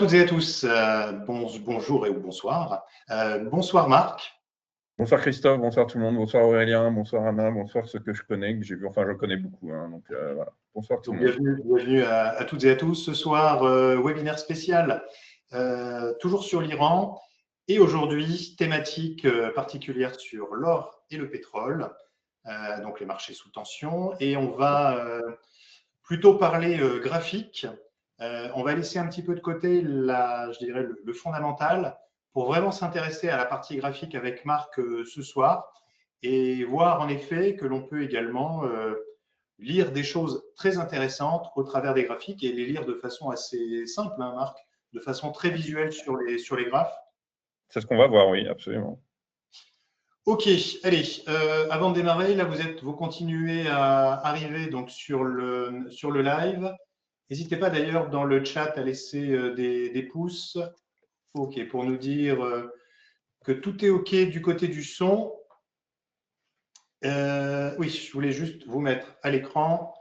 toutes et à tous, bonjour ou bonsoir. Bonsoir Marc. Bonsoir Christophe, bonsoir tout le monde, bonsoir Aurélien, bonsoir Anna, bonsoir ceux que je connais, que j'ai vu, enfin je connais beaucoup, hein, donc voilà. Bonsoir tout Donc, le monde. bienvenue à toutes et à tous. Ce soir, webinaire spécial, toujours sur l'Iran. Et aujourd'hui, thématique particulière sur l'or et le pétrole, donc les marchés sous tension. Et on va plutôt parler graphique. On va laisser un petit peu de côté, je dirais, le fondamental pour vraiment s'intéresser à la partie graphique avec Marc ce soir et voir en effet que l'on peut également lire des choses très intéressantes au travers des graphiques et les lire de façon assez simple, hein, Marc, de façon très visuelle sur les graphes. C'est ce qu'on va voir, oui, absolument. Ok, allez, avant de démarrer, là vous continuez à arriver donc sur le live. N'hésitez pas d'ailleurs dans le chat à laisser des pouces, ok, pour nous dire que tout est ok du côté du son. Oui, je voulais juste vous mettre à l'écran.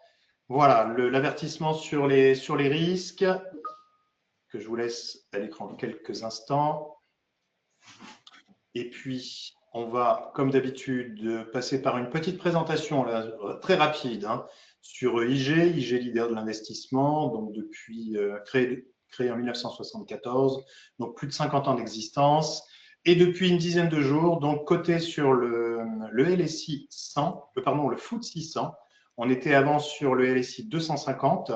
Voilà, l'avertissement sur les risques, que je vous laisse à l'écran quelques instants. Et puis, on va, comme d'habitude, passer par une petite présentation là, très rapide hein, sur IG leader de l'investissement, donc depuis créé en 1974, donc plus de 50 ans d'existence. Et depuis une dizaine de jours, donc coté sur le LSI 100, pardon, le FTSE 100. On était avant sur le LSI 250.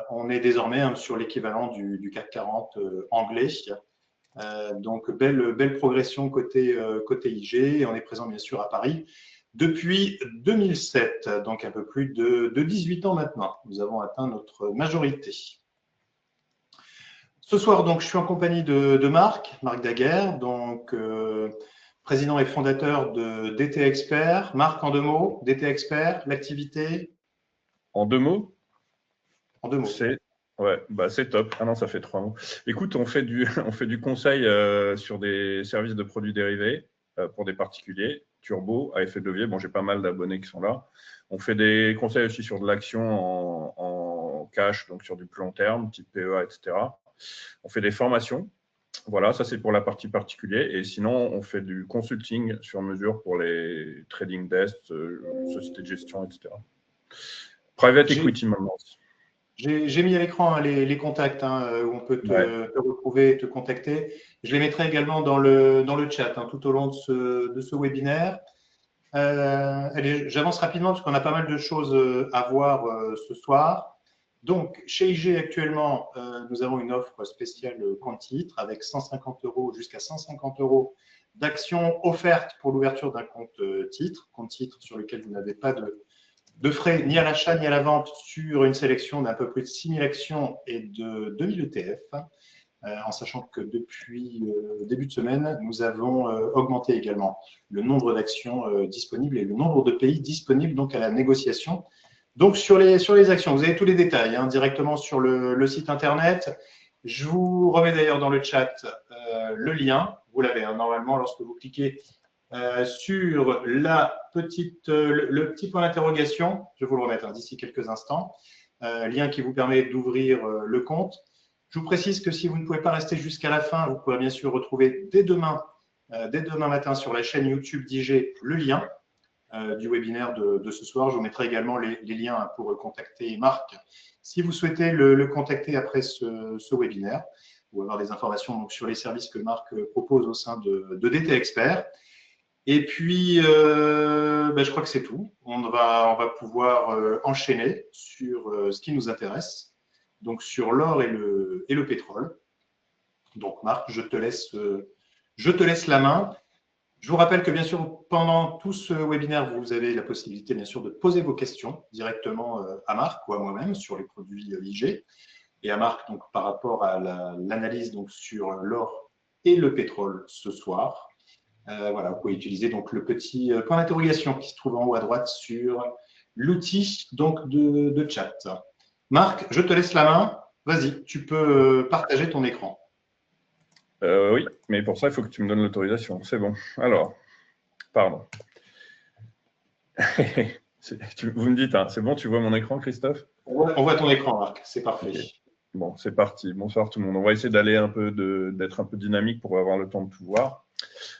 On est désormais hein, sur l'équivalent du CAC 40 anglais. Donc, belle progression côté IG. On est présent, bien sûr, à Paris depuis 2007, donc un peu plus de 18 ans maintenant. Nous avons atteint notre majorité. Ce soir, donc, je suis en compagnie de Marc Daguerre, donc président et fondateur de DT Expert. Marc, en deux mots, DT Expert, l'activité? En deux mots? En deux mots. Ouais, bah c'est top. Ah non, ça fait trois mots. Écoute, on fait du conseil sur des services de produits dérivés pour des particuliers, turbo, à effet de levier. Bon, j'ai pas mal d'abonnés qui sont là. On fait des conseils aussi sur de l'action en cash, donc sur du plus long terme, type PEA, etc. On fait des formations. Voilà, ça c'est pour la partie particulier. Et sinon, on fait du consulting sur mesure pour les trading desks, sociétés de gestion, etc. Private equity maintenant. J'ai mis à l'écran hein, les contacts hein, où on peut te retrouver et te contacter. Je les mettrai également dans le chat hein, tout au long de ce webinaire. J'avance rapidement parce qu'on a pas mal de choses à voir ce soir. Donc, chez IG actuellement, nous avons une offre spéciale compte titre avec 150 € jusqu'à 150 € d'actions offertes pour l'ouverture d'un compte titre sur lequel vous n'avez pas de frais ni à l'achat ni à la vente sur une sélection d'un peu plus de 6000 actions et de 2000 ETF, en sachant que depuis début de semaine, nous avons augmenté également le nombre d'actions disponibles et le nombre de pays disponibles donc à la négociation. Donc sur les actions, vous avez tous les détails hein, directement sur le site internet. Je vous remets d'ailleurs dans le chat le lien. Vous l'avez hein, normalement lorsque vous cliquez sur le petit point d'interrogation. Je vais vous le remettre hein, d'ici quelques instants. Lien qui vous permet d'ouvrir le compte. Je vous précise que si vous ne pouvez pas rester jusqu'à la fin, vous pouvez bien sûr retrouver dès demain matin sur la chaîne YouTube d'IG le lien du webinaire de ce soir. Je vous mettrai également les liens pour contacter Marc si vous souhaitez le contacter après ce webinaire ou avoir des informations donc, sur les services que Marc propose au sein de DT Expert. Et puis, je crois que c'est tout. On va pouvoir enchaîner sur ce qui nous intéresse, donc sur l'or et le pétrole. Donc, Marc, je te laisse la main. Je vous rappelle que, bien sûr, pendant tout ce webinaire, vous avez la possibilité, bien sûr, de poser vos questions directement à Marc ou à moi-même sur les produits IG et à Marc donc, par rapport à l'analyse donc, sur l'or et le pétrole ce soir. Voilà, vous pouvez utiliser donc le petit point d'interrogation qui se trouve en haut à droite sur l'outil donc de chat. Marc, je te laisse la main. Vas-y, tu peux partager ton écran. Oui, mais pour ça, il faut que tu me donnes l'autorisation. C'est bon. Alors, pardon. Vous me dites, hein, c'est bon, tu vois mon écran, Christophe? On voit ton écran, Marc. C'est parfait. Bon, c'est parti. Bonsoir tout le monde. On va essayer d'aller d'être un peu dynamique pour avoir le temps de tout voir.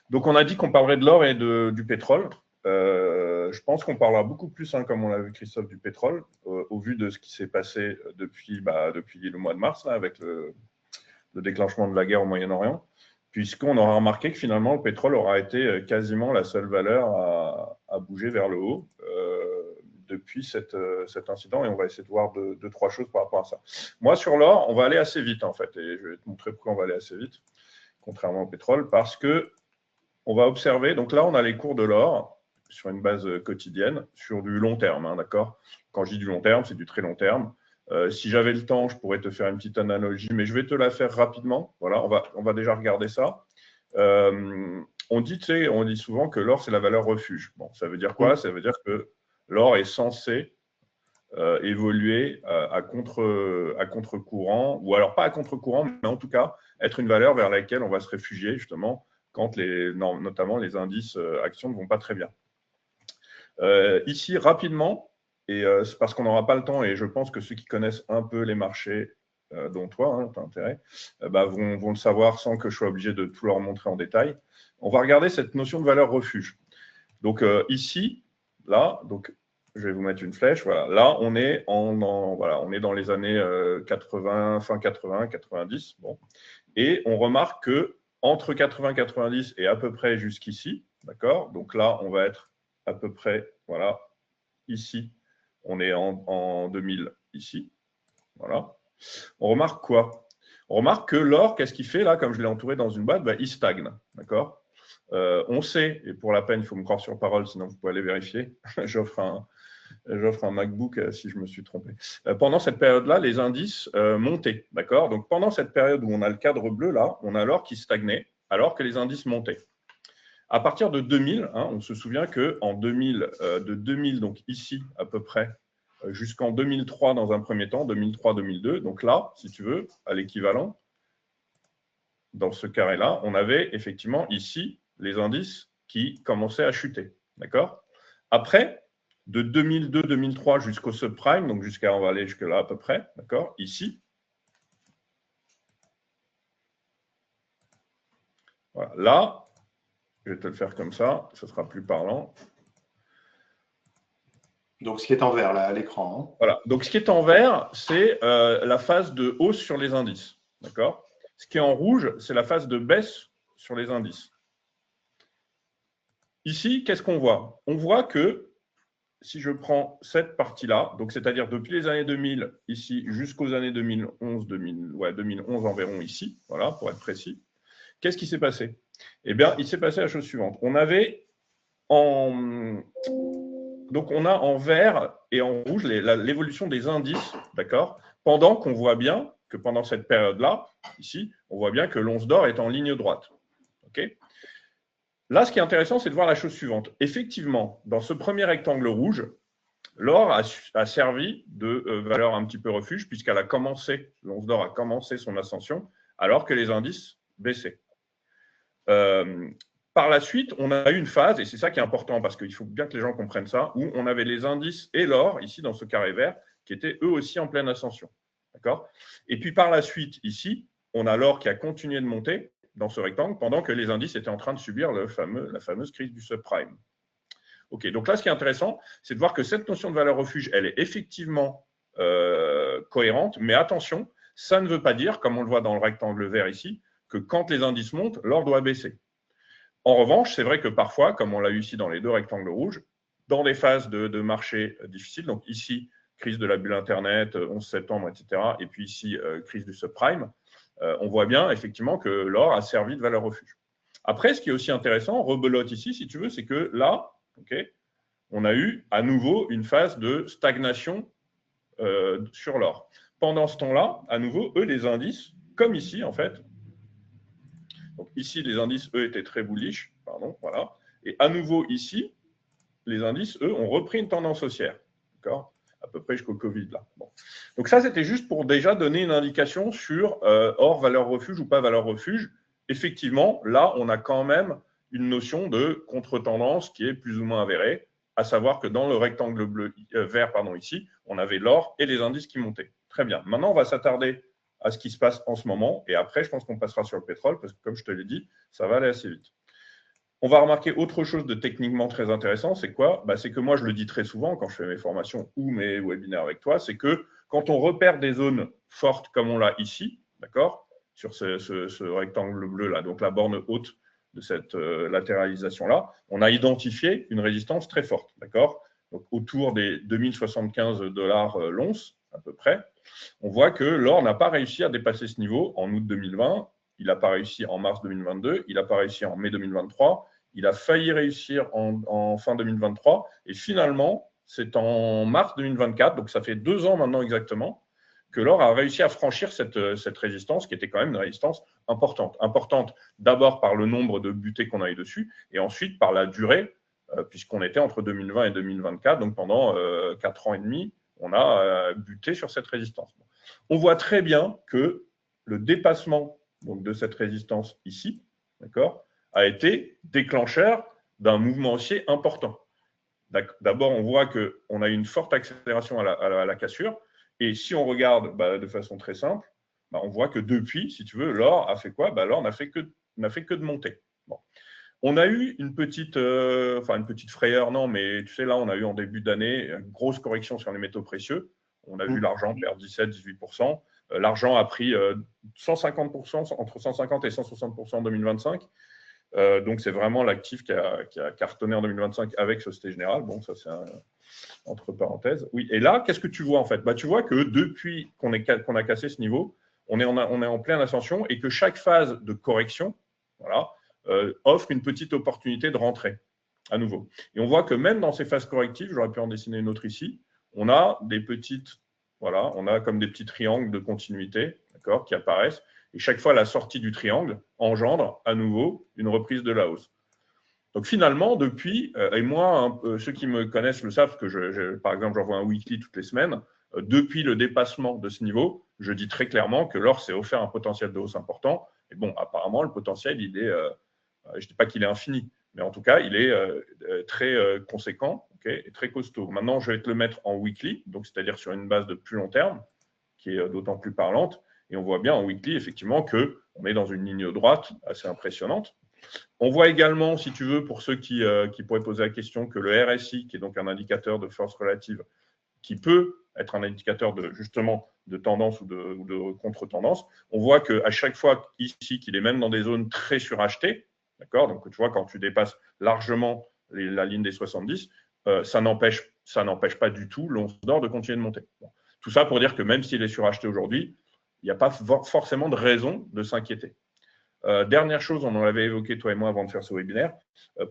Donc, on a dit qu'on parlerait de l'or et du pétrole. Je pense qu'on parlera beaucoup plus, hein, comme on l'a vu Christophe, du pétrole, au vu de ce qui s'est passé depuis le mois de mars, là, avec le déclenchement de la guerre au Moyen-Orient, puisqu'on aura remarqué que finalement, le pétrole aura été quasiment la seule valeur à bouger vers le haut depuis cet incident, et on va essayer de voir deux, trois choses par rapport à ça. Moi, sur l'or, on va aller assez vite, en fait, et je vais te montrer pourquoi on va aller assez vite, contrairement au pétrole, parce que on va observer, donc là, on a les cours de l'or sur une base quotidienne, sur du long terme, hein, d'accord? Quand je dis du long terme, c'est du très long terme. Si j'avais le temps, je pourrais te faire une petite analogie, mais je vais te la faire rapidement. Voilà, on va déjà regarder ça. On dit souvent que l'or, c'est la valeur refuge. Bon, ça veut dire quoi? Ça veut dire que l'or est censé évoluer à contre-courant, ou alors pas à contre-courant, mais en tout cas, être une valeur vers laquelle on va se réfugier, justement, quand notamment les indices actions ne vont pas très bien. Ici, rapidement, et c'est parce qu'on n'aura pas le temps, et je pense que ceux qui connaissent un peu les marchés, dont toi, hein, tu as intérêt, vont le savoir sans que je sois obligé de tout leur montrer en détail. On va regarder cette notion de valeur refuge. Donc ici, là, donc, je vais vous mettre une flèche. Voilà. Là, on est, on est dans les années 80, fin 80, 90. Bon. Et on remarque que entre 80 et 90 et à peu près jusqu'ici, d'accord? Donc là, on va être à peu près, voilà, ici. On est en 2000 ici. Voilà. On remarque quoi? On remarque que l'or, qu'est-ce qu'il fait là? Comme je l'ai entouré dans une boîte, il stagne. D'accord? On sait, et pour la peine, il faut me croire sur parole, sinon vous pouvez aller vérifier. J'offre un MacBook si je me suis trompé. Pendant cette période-là, les indices montaient. D'accord? Donc pendant cette période où on a le cadre bleu, là, on a l'or qui stagnait, alors que les indices montaient. À partir de 2000, hein, on se souvient qu'en 2000, de 2000, donc ici à peu près, jusqu'en 2003 dans un premier temps, 2003-2002, donc là, si tu veux, à l'équivalent, dans ce carré-là, on avait effectivement ici les indices qui commençaient à chuter. D'accord? Après, de 2002-2003 jusqu'au subprime, donc on va aller jusque là à peu près, d'accord? Ici. Voilà. Là, je vais te le faire comme ça, ce sera plus parlant. Donc, ce qui est en vert là à l'écran. Hein. Voilà. Donc, ce qui est en vert, c'est la phase de hausse sur les indices. D'accord? Ce qui est en rouge, c'est la phase de baisse sur les indices. Ici, qu'est-ce qu'on voit? On voit que si je prends cette partie-là, donc c'est-à-dire depuis les années 2000 ici jusqu'aux années 2011, 2011 environ ici, voilà, pour être précis, qu'est-ce qui s'est passé? Eh bien, il s'est passé la chose suivante. Donc, on a en vert et en rouge l'évolution des indices, d'accord? Pendant qu'on voit bien que pendant cette période-là, ici, on voit bien que l'once d'or est en ligne droite. OK? Là, ce qui est intéressant, c'est de voir la chose suivante. Effectivement, dans ce premier rectangle rouge, l'or a servi de valeur un petit peu refuge, puisqu'elle a commencé, l'once d'or a commencé son ascension, alors que les indices baissaient. Par la suite, on a eu une phase, et c'est ça qui est important, parce qu'il faut bien que les gens comprennent ça, où on avait les indices et l'or, ici dans ce carré vert, qui étaient eux aussi en pleine ascension. D'accord? Et puis par la suite, ici, on a l'or qui a continué de monter dans ce rectangle, pendant que les indices étaient en train de subir la fameuse crise du subprime. Ok, donc là, ce qui est intéressant, c'est de voir que cette notion de valeur refuge, elle est effectivement cohérente, mais attention, ça ne veut pas dire, comme on le voit dans le rectangle vert ici, que quand les indices montent, l'or doit baisser. En revanche, c'est vrai que parfois, comme on l'a eu ici dans les deux rectangles rouges, dans des phases de marché difficiles, donc ici, crise de la bulle Internet, 11 septembre, etc., et puis ici, crise du subprime, on voit bien effectivement que l'or a servi de valeur refuge. Après, ce qui est aussi intéressant, rebelote ici, si tu veux, c'est que là, okay, on a eu à nouveau une phase de stagnation sur l'or. Pendant ce temps-là, à nouveau, eux, les indices, comme ici, en fait, donc ici, les indices, eux, étaient très bullish, pardon, voilà. Et à nouveau, ici, les indices, eux, ont repris une tendance haussière, d'accord, à peu près jusqu'au Covid, là. Bon. Donc ça, c'était juste pour déjà donner une indication sur or, valeur refuge ou pas valeur refuge. Effectivement, là, on a quand même une notion de contre-tendance qui est plus ou moins avérée, à savoir que dans le rectangle vert, ici, on avait l'or et les indices qui montaient. Très bien. Maintenant, on va s'attarder à ce qui se passe en ce moment. Et après, je pense qu'on passera sur le pétrole parce que, comme je te l'ai dit, ça va aller assez vite. On va remarquer autre chose de techniquement très intéressant, c'est quoi? C'est que moi, je le dis très souvent quand je fais mes formations ou mes webinaires avec toi, c'est que quand on repère des zones fortes comme on l'a ici, d'accord, sur ce rectangle bleu-là, donc la borne haute de cette latéralisation-là, on a identifié une résistance très forte, d'accord? Donc autour des 2075 $ l'once, à peu près. On voit que l'or n'a pas réussi à dépasser ce niveau en août 2020, il n'a pas réussi en mars 2022, il n'a pas réussi en mai 2023, il a failli réussir en fin 2023, et finalement, c'est en mars 2024, donc ça fait 2 ans maintenant exactement, que l'or a réussi à franchir cette résistance, qui était quand même une résistance importante. Importante d'abord par le nombre de butées qu'on a eu dessus, et ensuite par la durée, puisqu'on était entre 2020 et 2024, donc pendant 4 ans et demi, on a buté sur cette résistance. On voit très bien que le dépassement donc, de cette résistance ici, d'accord, a été déclencheur d'un mouvement haussier important. D'abord, on voit qu'on a eu une forte accélération à la cassure. Et si on regarde de façon très simple, on voit que depuis, si tu veux, l'or a fait quoi? L'or n'a fait que de monter. Bon. On a eu une petite frayeur, non, mais tu sais, là, on a eu en début d'année une grosse correction sur les métaux précieux. On a vu l'argent perdre 17-18%. L'argent a pris 150%, entre 150 et 160% en 2025. Donc, c'est vraiment l'actif qui a cartonné en 2025 avec Société Générale. Bon, ça, c'est entre parenthèses. Oui, et là, qu'est-ce que tu vois en fait? Tu vois que depuis qu'on a cassé ce niveau, on est en pleine ascension et que chaque phase de correction offre une petite opportunité de rentrer à nouveau. Et on voit que même dans ces phases correctives, j'aurais pu en dessiner une autre ici, on a des petites, on a comme des petits triangles de continuité, d'accord, qui apparaissent. Et chaque fois, la sortie du triangle engendre à nouveau une reprise de la hausse. Donc finalement, depuis, et moi, ceux qui me connaissent le savent, parce que par exemple, j'envoie un weekly toutes les semaines, depuis le dépassement de ce niveau, je dis très clairement que l'or s'est offert un potentiel de hausse important. Et bon, apparemment, le potentiel, il est, je ne dis pas qu'il est infini, mais en tout cas, il est très conséquent, okay, et très costaud. Maintenant, je vais te le mettre en weekly, donc c'est-à-dire sur une base de plus long terme, qui est d'autant plus parlante. Et on voit bien en weekly, effectivement, qu'on est dans une ligne droite assez impressionnante. On voit également, si tu veux, pour ceux qui pourraient poser la question, que le RSI, qui est donc un indicateur de force relative, qui peut être un indicateur justement de tendance ou de contre-tendance, on voit qu'à chaque fois ici, qu'il est même dans des zones très surachetées, d'accord, donc tu vois, quand tu dépasses largement la ligne des 70, ça n'empêche pas du tout l'once d'or de continuer de monter. Bon. Tout ça pour dire que même s'il est suracheté aujourd'hui, il n'y a pas forcément de raison de s'inquiéter. Dernière chose, on en avait évoqué toi et moi avant de faire ce webinaire,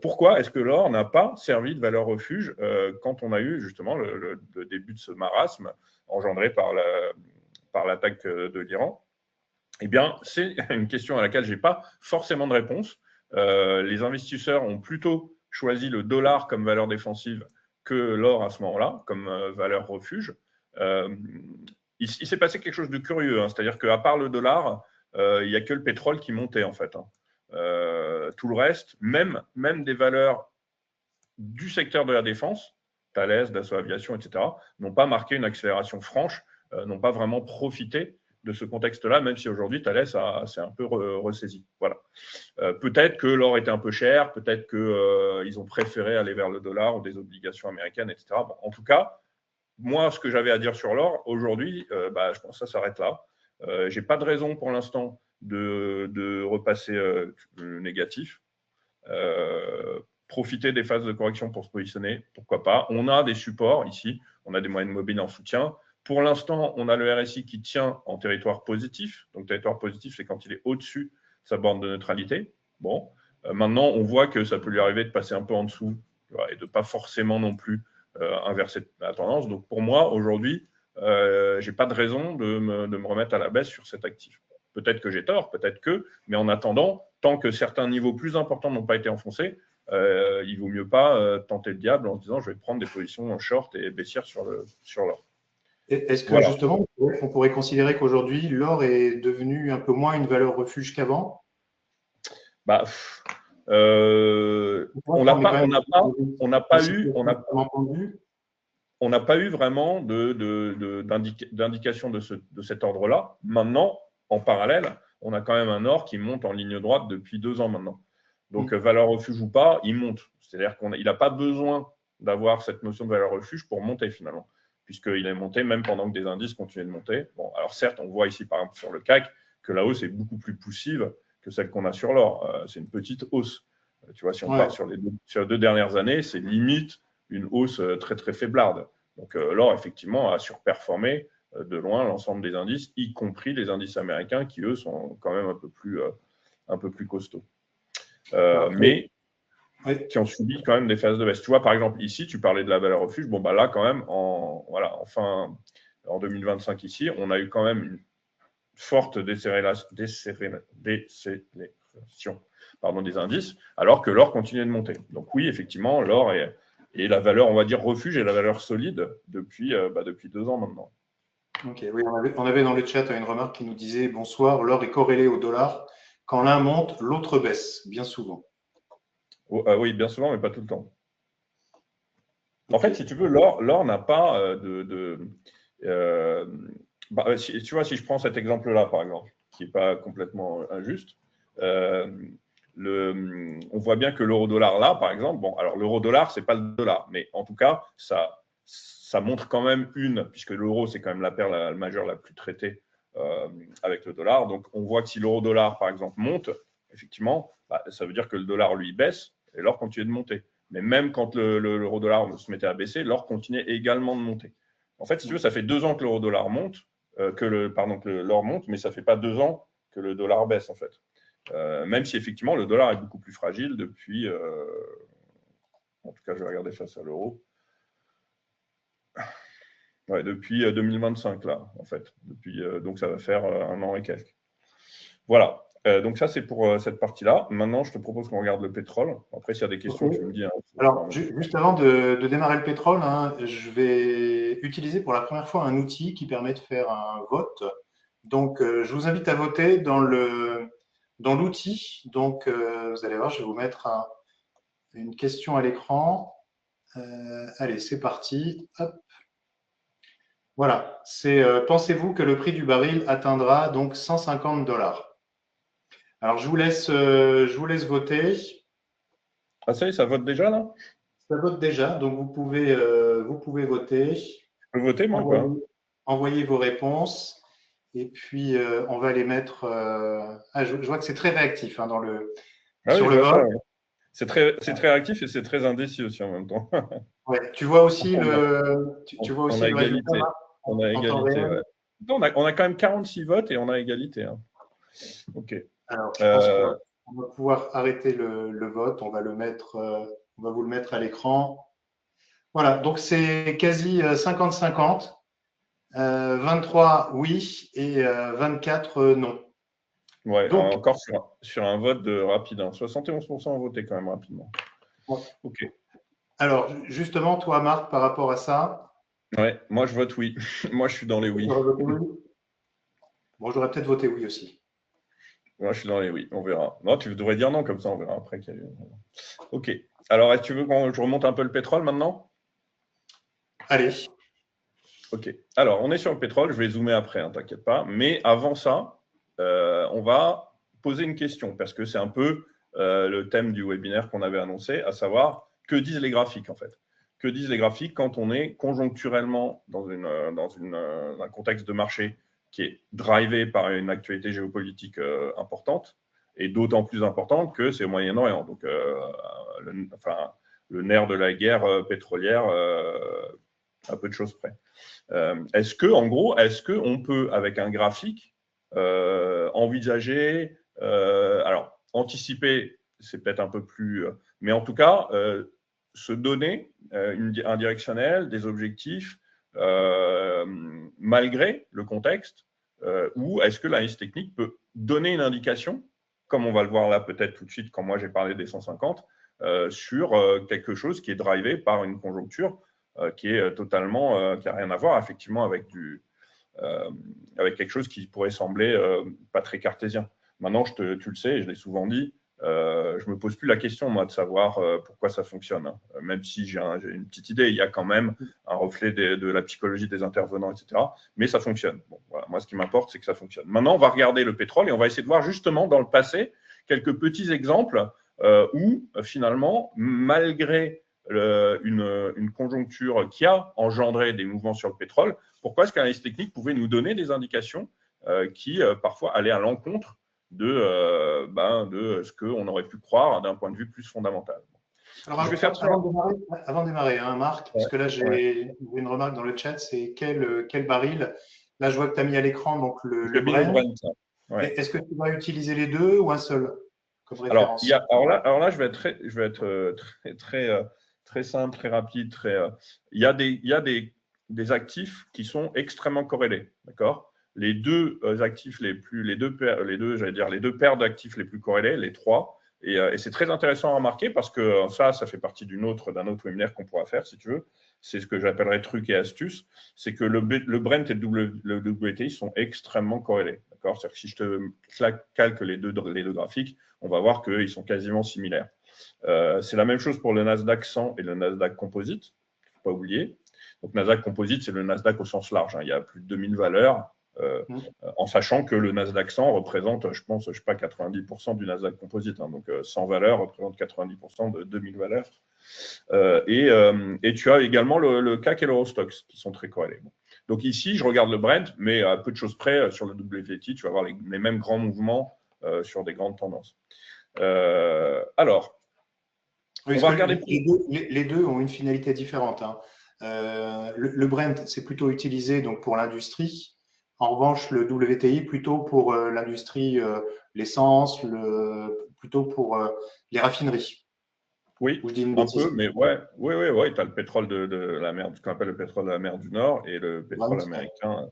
pourquoi est-ce que l'or n'a pas servi de valeur refuge quand on a eu justement le début de ce marasme engendré par l'attaque de l'Iran? Eh bien, c'est une question à laquelle je n'ai pas forcément de réponse. Les investisseurs ont plutôt choisi le dollar comme valeur défensive que l'or à ce moment-là, comme valeur refuge. Il s'est passé quelque chose de curieux, hein, c'est-à-dire qu'à part le dollar, il n'y a que le pétrole qui montait en fait. Hein. Tout le reste, même des valeurs du secteur de la défense, Thales, Dassault Aviation, etc., n'ont pas marqué une accélération franche, n'ont pas vraiment profité de ce contexte-là, même si aujourd'hui Thales s'est un peu ressaisi. Voilà. Peut-être que l'or était un peu cher, peut-être qu'ils ont préféré aller vers le dollar ou des obligations américaines, etc. Bon, en tout cas, moi, ce que j'avais à dire sur l'or, aujourd'hui, je pense que ça s'arrête là. Je n'ai pas de raison pour l'instant de repasser négatif. Profiter des phases de correction pour se positionner, pourquoi pas. On a des supports ici, on a des moyennes mobiles en soutien. Pour l'instant, on a le RSI qui tient en territoire positif. Donc, territoire positif, c'est quand il est au-dessus de sa borne de neutralité. Bon, maintenant, on voit que ça peut lui arriver de passer un peu en dessous et de ne pas forcément non plus inverser la tendance. Donc, pour moi, aujourd'hui, je n'ai pas de raison de me remettre à la baisse sur cet actif. Peut-être que j'ai tort, peut-être que, mais en attendant, tant que certains niveaux plus importants n'ont pas été enfoncés, il vaut mieux pas tenter le diable en se disant je vais prendre des positions en short et baissière sur l'or. Est-ce que justement, on pourrait considérer qu'aujourd'hui, l'or est devenu un peu moins une valeur refuge qu'avant? On n'a pas eu. on n'a pas eu vraiment d'indication de cet ordre-là. Maintenant, en parallèle, on a quand même un or qui monte en ligne droite depuis 2 ans maintenant. Donc, valeur refuge ou pas, il monte. C'est-à-dire qu'il n'a pas besoin d'avoir cette notion de valeur refuge pour monter finalement, puisqu'il est monté même pendant que des indices continuaient de monter. Bon, alors certes, on voit ici par exemple sur le CAC que la hausse est beaucoup plus poussive que celle qu'on a sur l'or. C'est une petite hausse. Tu vois, si on part sur les 2 dernières années, c'est limite une hausse très très faiblarde. Donc l'or, effectivement, a surperformé de loin l'ensemble des indices, y compris les indices américains qui, eux, sont quand même un peu plus costauds. Mais qui ont subi quand même des phases de baisse. Tu vois, par exemple, ici, tu parlais de la valeur refuge. Bon, bah là, quand même, en 2025 ici, on a eu quand même une forte décélération des indices, alors que l'or continuait de monter. Donc oui, effectivement, l'or est la valeur, on va dire, refuge et la valeur solide depuis 2 ans maintenant. Ok, oui, on avait dans le chat une remarque qui nous disait « Bonsoir, l'or est corrélé au dollar. Quand l'un monte, l'autre baisse, bien souvent. » Oui, bien souvent, mais pas tout le temps. En fait, si tu veux, l'or n'a pas tu vois, si je prends cet exemple-là, par exemple, qui n'est pas complètement injuste, on voit bien que l'euro-dollar là, par exemple, bon, alors l'euro-dollar, ce n'est pas le dollar, mais en tout cas, ça montre quand même puisque l'euro, c'est quand même la paire majeure la plus traitée avec le dollar. Donc, on voit que si l'euro-dollar, par exemple, monte, effectivement, ça veut dire que le dollar, lui, baisse et l'or continue de monter. Mais même quand l'euro-dollar se mettait à baisser, l'or continuait également de monter. En fait, si tu veux, ça fait 2 ans que l'euro-dollar monte, que l'or monte, mais ça ne fait pas 2 ans que le dollar baisse, en fait. Même si, effectivement, le dollar est beaucoup plus fragile depuis… en tout cas, je vais regarder face à l'euro. Ouais, depuis 2025, là, en fait. Donc, ça va faire 1 an et quelques. Voilà. Donc, ça, c'est pour cette partie-là. Maintenant, je te propose qu'on regarde le pétrole. Après, s'il y a des questions, tu me dis. Hein, alors, juste avant de démarrer le pétrole, je vais utiliser pour la première fois un outil qui permet de faire un vote. Donc, je vous invite à voter dans l'outil. Donc, vous allez voir, je vais vous mettre une question à l'écran. Allez, c'est parti. Hop. Voilà. C'est pensez-vous que le prix du baril atteindra donc $150? Alors, je vous laisse voter. Ah, ça y est, ça vote déjà, là? Ça vote déjà, donc vous pouvez voter. Je peux voter, moi, ou pas? Envoyez vos réponses. Et puis, on va les mettre. Je vois que c'est très réactif sur le vote. Ouais. C'est très réactif et c'est très indécis aussi en même temps. Ouais, tu vois aussi on a le égalité. résultat On a égalité, ouais. On a quand même 46 votes et on a égalité. Hein. OK. Alors, je pense qu'on va pouvoir arrêter le vote. On va vous le mettre à l'écran. Voilà, donc c'est quasi 50-50. 23 oui et 24 non. Ouais, donc, encore sur un vote rapide. 71% ont voté quand même rapidement. Ouais. OK. Alors, justement, toi, Marc, par rapport à ça. Ouais, moi je vote oui. Moi je suis dans les oui. Bon, j'aurais peut-être voté oui aussi. Moi je suis dans les oui, on verra. Non, tu devrais dire non, comme ça on verra après. OK. Alors, est-ce que tu veux que je remonte un peu le pétrole maintenant? Allez. OK. Alors, on est sur le pétrole. Je vais zoomer après, hein, t'inquiète pas. Mais avant ça, on va poser une question parce que c'est un peu le thème du webinaire qu'on avait annoncé, à savoir que disent les graphiques en fait. Que disent les graphiques quand on est conjoncturellement dans un contexte de marché qui est drivé par une actualité géopolitique importante et d'autant plus importante que c'est au Moyen-Orient. Donc, le nerf de la guerre pétrolière, à peu de choses près. Est-ce qu'on peut, avec un graphique, envisager, alors anticiper, c'est peut-être un peu plus, mais en tout cas, se donner un directionnel, des objectifs, malgré le contexte, ou est-ce que l'analyse technique peut donner une indication, comme on va le voir là peut-être tout de suite quand moi j'ai parlé des 150, sur quelque chose qui est drivé par une conjoncture qui est totalement, qui n'a rien à voir effectivement avec quelque chose qui pourrait sembler pas très cartésien. Maintenant, tu le sais, et je l'ai souvent dit, je ne me pose plus la question, moi, de savoir pourquoi ça fonctionne. Hein. Même si j'ai une petite idée, il y a quand même un reflet de la psychologie des intervenants, etc. Mais ça fonctionne. Bon, voilà. Moi, ce qui m'importe, c'est que ça fonctionne. Maintenant, on va regarder le pétrole et on va essayer de voir justement dans le passé quelques petits exemples où, finalement, malgré une conjoncture qui a engendré des mouvements sur le pétrole, pourquoi est-ce qu'analyse technique pouvait nous donner des indications qui, parfois, allaient à l'encontre de ce qu'on aurait pu croire d'un point de vue plus fondamental. Alors, je vais faire avant de démarrer, hein, Marc, parce que là, j'ai une remarque dans le chat, c'est quel baril. Là, je vois que tu as mis à l'écran donc le Brent. Ouais. Est-ce que tu vas utiliser les deux ou un seul comme référence? Alors là, je vais être très simple, très rapide. Il y a des actifs qui sont extrêmement corrélés, d'accord? Les deux actifs les deux paires d'actifs les plus corrélés, les trois. Et c'est très intéressant à remarquer parce que ça fait partie d'un autre webinaire qu'on pourra faire, si tu veux. C'est ce que j'appellerais truc et astuce. C'est que le Brent et le WTI sont extrêmement corrélés. C'est-à-dire que si je te calque les deux graphiques, on va voir qu'ils sont quasiment similaires. C'est la même chose pour le Nasdaq 100 et le Nasdaq Composite, il ne faut pas oublier. Donc, Nasdaq Composite, c'est le Nasdaq au sens large. Hein. Il y a plus de 2000 valeurs, en sachant que le Nasdaq 100 représente, je pense, 90% du Nasdaq Composite. Hein. Donc, 100 valeurs représentent 90% de 2000 valeurs. Et tu as également le CAC et l'Eurostoxx qui sont très corrélés. Bon. Donc, ici, je regarde le Brent, mais à peu de choses près, sur le WTI, tu vas avoir les mêmes grands mouvements sur des grandes tendances. Alors, on va regarder. Les deux ont une finalité différente. Hein. Le Brent, c'est plutôt utilisé donc, pour l'industrie. En revanche, le WTI, plutôt pour l'industrie, l'essence, plutôt pour les raffineries. Oui, un peu, mais oui, tu as le pétrole de la mer, ce qu'on appelle le pétrole de la mer du Nord et le pétrole américain.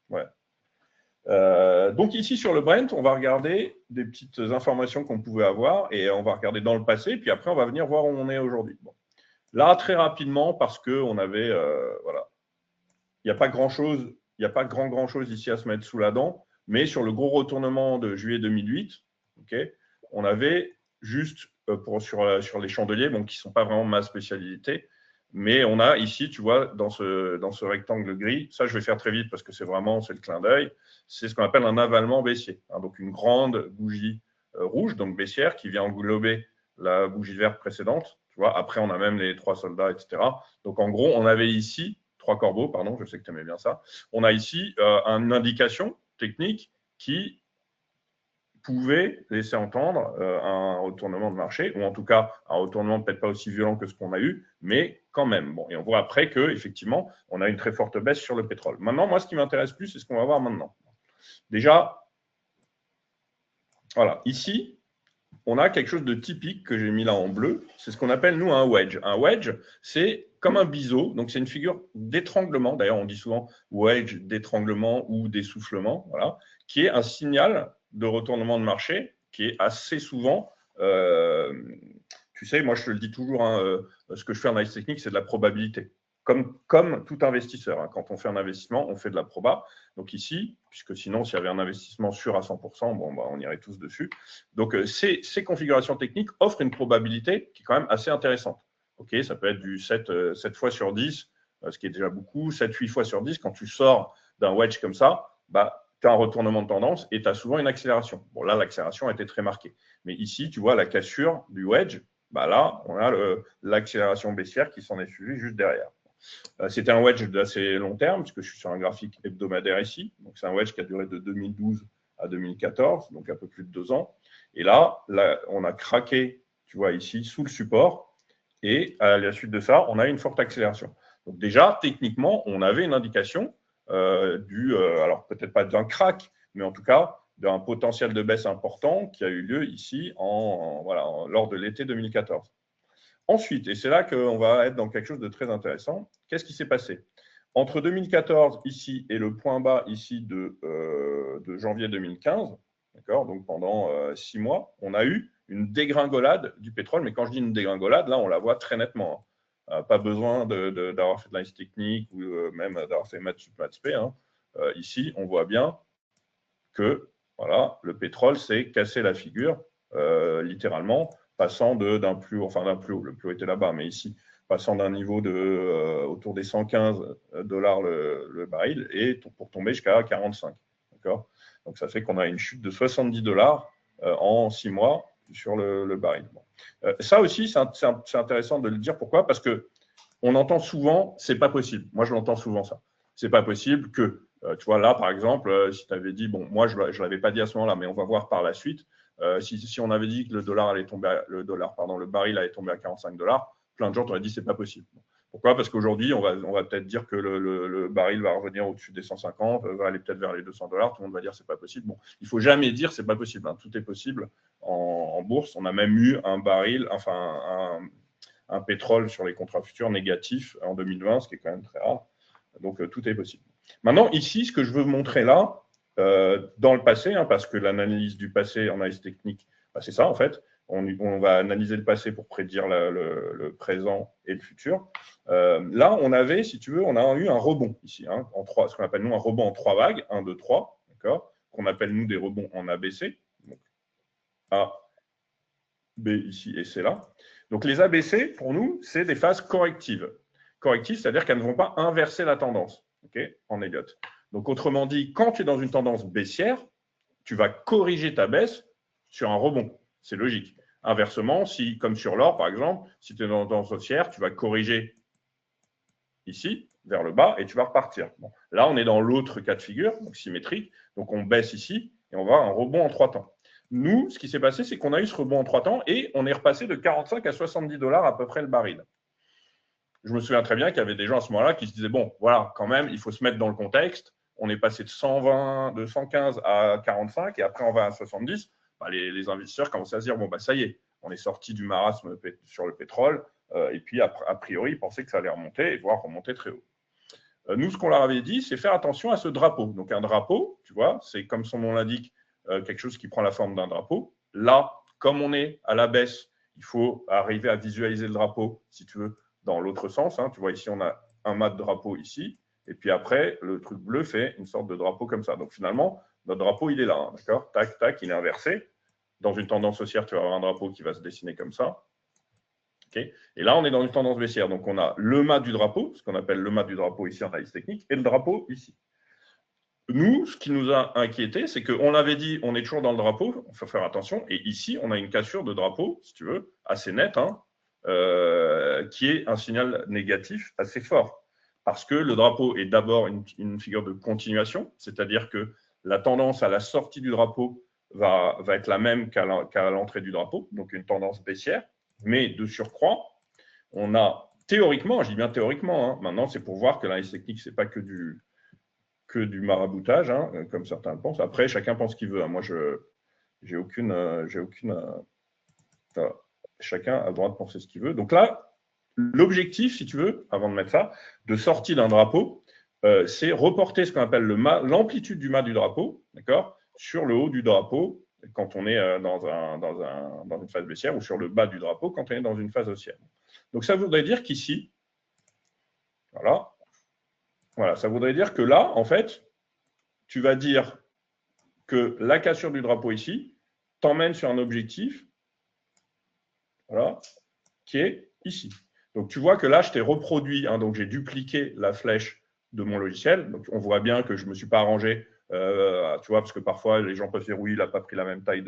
Ouais. Donc ici sur le Brent, on va regarder des petites informations qu'on pouvait avoir et on va regarder dans le passé, puis après on va venir voir où on est aujourd'hui. Bon. Là, très rapidement, parce qu'on avait, voilà, il n'y a pas grand-chose, il n'y a pas grand-chose ici à se mettre sous la dent, mais sur le gros retournement de juillet 2008, okay, on avait juste sur les chandeliers, bon, qui ne sont pas vraiment ma spécialité, mais on a ici, tu vois, dans ce rectangle gris, ça je vais faire très vite parce que c'est le clin d'œil, c'est ce qu'on appelle un avalement baissier. Hein, donc une grande bougie rouge, donc baissière, qui vient englober la bougie verte précédente. Tu vois, après, on a même les trois soldats, etc. Donc en gros, on avait ici, trois corbeaux, pardon, je sais que tu aimais bien ça, on a ici une indication technique qui pouvait laisser entendre un retournement de marché, ou en tout cas un retournement peut-être pas aussi violent que ce qu'on a eu, mais quand même. Bon, et on voit après qu'effectivement, on a une très forte baisse sur le pétrole. Maintenant, moi, ce qui m'intéresse plus, c'est ce qu'on va voir maintenant. Déjà, voilà, ici, on a quelque chose de typique que j'ai mis là en bleu. C'est ce qu'on appelle, nous, un wedge. Un wedge, c'est comme un biseau. Donc, c'est une figure d'étranglement. D'ailleurs, on dit souvent wedge d'étranglement ou d'essoufflement, voilà, qui est un signal de retournement de marché qui est assez souvent, tu sais, moi, je te le dis toujours, hein, ce que je fais en analyse technique, c'est de la probabilité. Comme tout investisseur. Hein. Quand on fait un investissement, on fait de la proba. Donc ici, puisque sinon, s'il y avait un investissement sûr à 100%, bon, bah, on irait tous dessus. Donc, ces configurations techniques offrent une probabilité qui est quand même assez intéressante. Okay, ça peut être du 7 fois sur 10, ce qui est déjà beaucoup, 7-8 fois sur 10. Quand tu sors d'un wedge comme ça, bah, tu as un retournement de tendance et tu as souvent une accélération. Bon, là, l'accélération a été très marquée. Mais ici, tu vois la cassure du wedge. Bah, là, on a l'accélération baissière qui s'en est suivie juste derrière. C'était un wedge d'assez long terme, puisque je suis sur un graphique hebdomadaire ici. Donc, c'est un wedge qui a duré de 2012 à 2014, donc un peu plus de 2 ans. Et là, on a craqué, tu vois, ici, sous le support. Et à la suite de ça, on a une forte accélération. Donc, déjà, techniquement, on avait une indication alors peut-être pas d'un crack, mais en tout cas, d'un potentiel de baisse important qui a eu lieu ici lors de l'été 2014. Ensuite, et c'est là qu'on va être dans quelque chose de très intéressant, qu'est-ce qui s'est passé? Entre 2014 ici et le point bas ici de janvier 2015, d'accord, donc pendant 6 mois, on a eu une dégringolade du pétrole. Mais quand je dis une dégringolade, là, on la voit très nettement. Hein. Pas besoin d'avoir fait de l'analyse technique ou même d'avoir fait maths sup, maths spé. Hein. Ici, on voit bien que voilà, le pétrole s'est cassé la figure, littéralement, passant d'un plus haut, le plus haut était là-bas, mais ici, passant d'un niveau autour des 115 dollars le baril et pour tomber jusqu'à 45. D'accord ? Donc, ça fait qu'on a une chute de 70 dollars en 6 mois sur le baril. Bon. Ça aussi, c'est intéressant de le dire. Pourquoi ? Parce qu'on entend souvent, c'est pas possible. Moi, je l'entends souvent, ça. C'est pas possible que, tu vois, là, par exemple, si tu avais dit, bon, moi, je ne l'avais pas dit à ce moment-là, mais on va voir par la suite, si on avait dit que le baril allait tomber à 45 dollars, plein de gens t'auraient dit, c'est pas possible. Pourquoi ? Parce qu'aujourd'hui, on va peut-être dire que le baril va revenir au-dessus des 150, va aller peut-être vers les 200 dollars. Tout le monde va dire c'est pas possible. Bon, il faut jamais dire c'est pas possible. Hein. Tout est possible en bourse. On a même eu un baril, enfin un pétrole sur les contrats futurs négatifs en 2020, ce qui est quand même très rare. Donc tout est possible. Maintenant, ici, ce que je veux montrer là, dans le passé, hein, parce que l'analyse du passé en analyse technique, bah, c'est ça en fait. On va analyser le passé pour prédire le présent et le futur. Là, on avait, si tu veux, on a eu un rebond ici, hein, ce qu'on appelle nous un rebond en 3 vagues, 1, 2, 3, d'accord, qu'on appelle nous des rebonds en ABC. Donc, A, B ici et C là. Donc les ABC, pour nous, c'est des phases correctives. Correctives, c'est-à-dire qu'elles ne vont pas inverser la tendance, okay, en Elliott. Donc autrement dit, quand tu es dans une tendance baissière, tu vas corriger ta baisse sur un rebond. C'est logique. Inversement, si, comme sur l'or, par exemple, si tu es dans une tendance haussière, tu vas corriger ici, vers le bas, et tu vas repartir. Bon. Là, on est dans l'autre cas de figure, donc symétrique. Donc, on baisse ici, et on va avoir un rebond en 3 temps. Nous, ce qui s'est passé, c'est qu'on a eu ce rebond en 3 temps, et on est repassé de 45 à 70 dollars à peu près le baril. Je me souviens très bien qu'il y avait des gens à ce moment-là qui se disaient, bon, voilà, quand même, il faut se mettre dans le contexte. On est passé de 115 à 45, et après, on va à 70. Bah, les investisseurs commencent à se dire, bon, bah, ça y est, on est sorti du marasme sur le pétrole, et puis, a priori, ils pensaient que ça allait remonter, et voire remonter très haut. Nous, ce qu'on leur avait dit, c'est faire attention à ce drapeau. Donc, un drapeau, tu vois, c'est comme son nom l'indique, quelque chose qui prend la forme d'un drapeau. Là, comme on est à la baisse, il faut arriver à visualiser le drapeau, si tu veux, dans l'autre sens. Hein. Tu vois, ici, on a un mât de drapeau ici, et puis après, le truc bleu fait une sorte de drapeau comme ça. Donc, finalement, notre drapeau, il est là, hein, d'accord ? Tac, tac, il est inversé. Dans une tendance haussière, tu vas avoir un drapeau qui va se dessiner comme ça. Okay. Et là, on est dans une tendance baissière. Donc, on a le mât du drapeau, ce qu'on appelle le mât du drapeau ici en analyse technique, et le drapeau ici. Nous, ce qui nous a inquiété, c'est qu'on avait dit, on est toujours dans le drapeau, il faut faire attention. Et ici, on a une cassure de drapeau, si tu veux, assez nette, hein, qui est un signal négatif assez fort. Parce que le drapeau est d'abord une figure de continuation, c'est-à-dire que la tendance à la sortie du drapeau va être la même qu'à l'entrée du drapeau, donc une tendance baissière. Mais de surcroît, on a théoriquement, je dis bien théoriquement, hein, maintenant c'est pour voir que l'analyse technique, ce n'est pas que du maraboutage, hein, comme certains le pensent. Après, chacun pense ce qu'il veut. Hein. Moi, chacun a le droit de penser ce qu'il veut. Donc là, l'objectif, si tu veux, avant de mettre ça, de sortie d'un drapeau, c'est reporter ce qu'on appelle l'amplitude du mât du drapeau, d'accord, sur le haut du drapeau quand on est dans une phase baissière, ou sur le bas du drapeau quand on est dans une phase haussière. Donc ça voudrait dire qu'ici, voilà, ça voudrait dire que là, en fait, tu vas dire que la cassure du drapeau ici t'emmène sur un objectif, voilà, qui est ici. Donc tu vois que là, je t'ai reproduit, hein, donc j'ai dupliqué la flèche de mon logiciel. Donc on voit bien que je ne me suis pas arrangé, tu vois, parce que parfois les gens peuvent dire oui, il n'a pas pris la même taille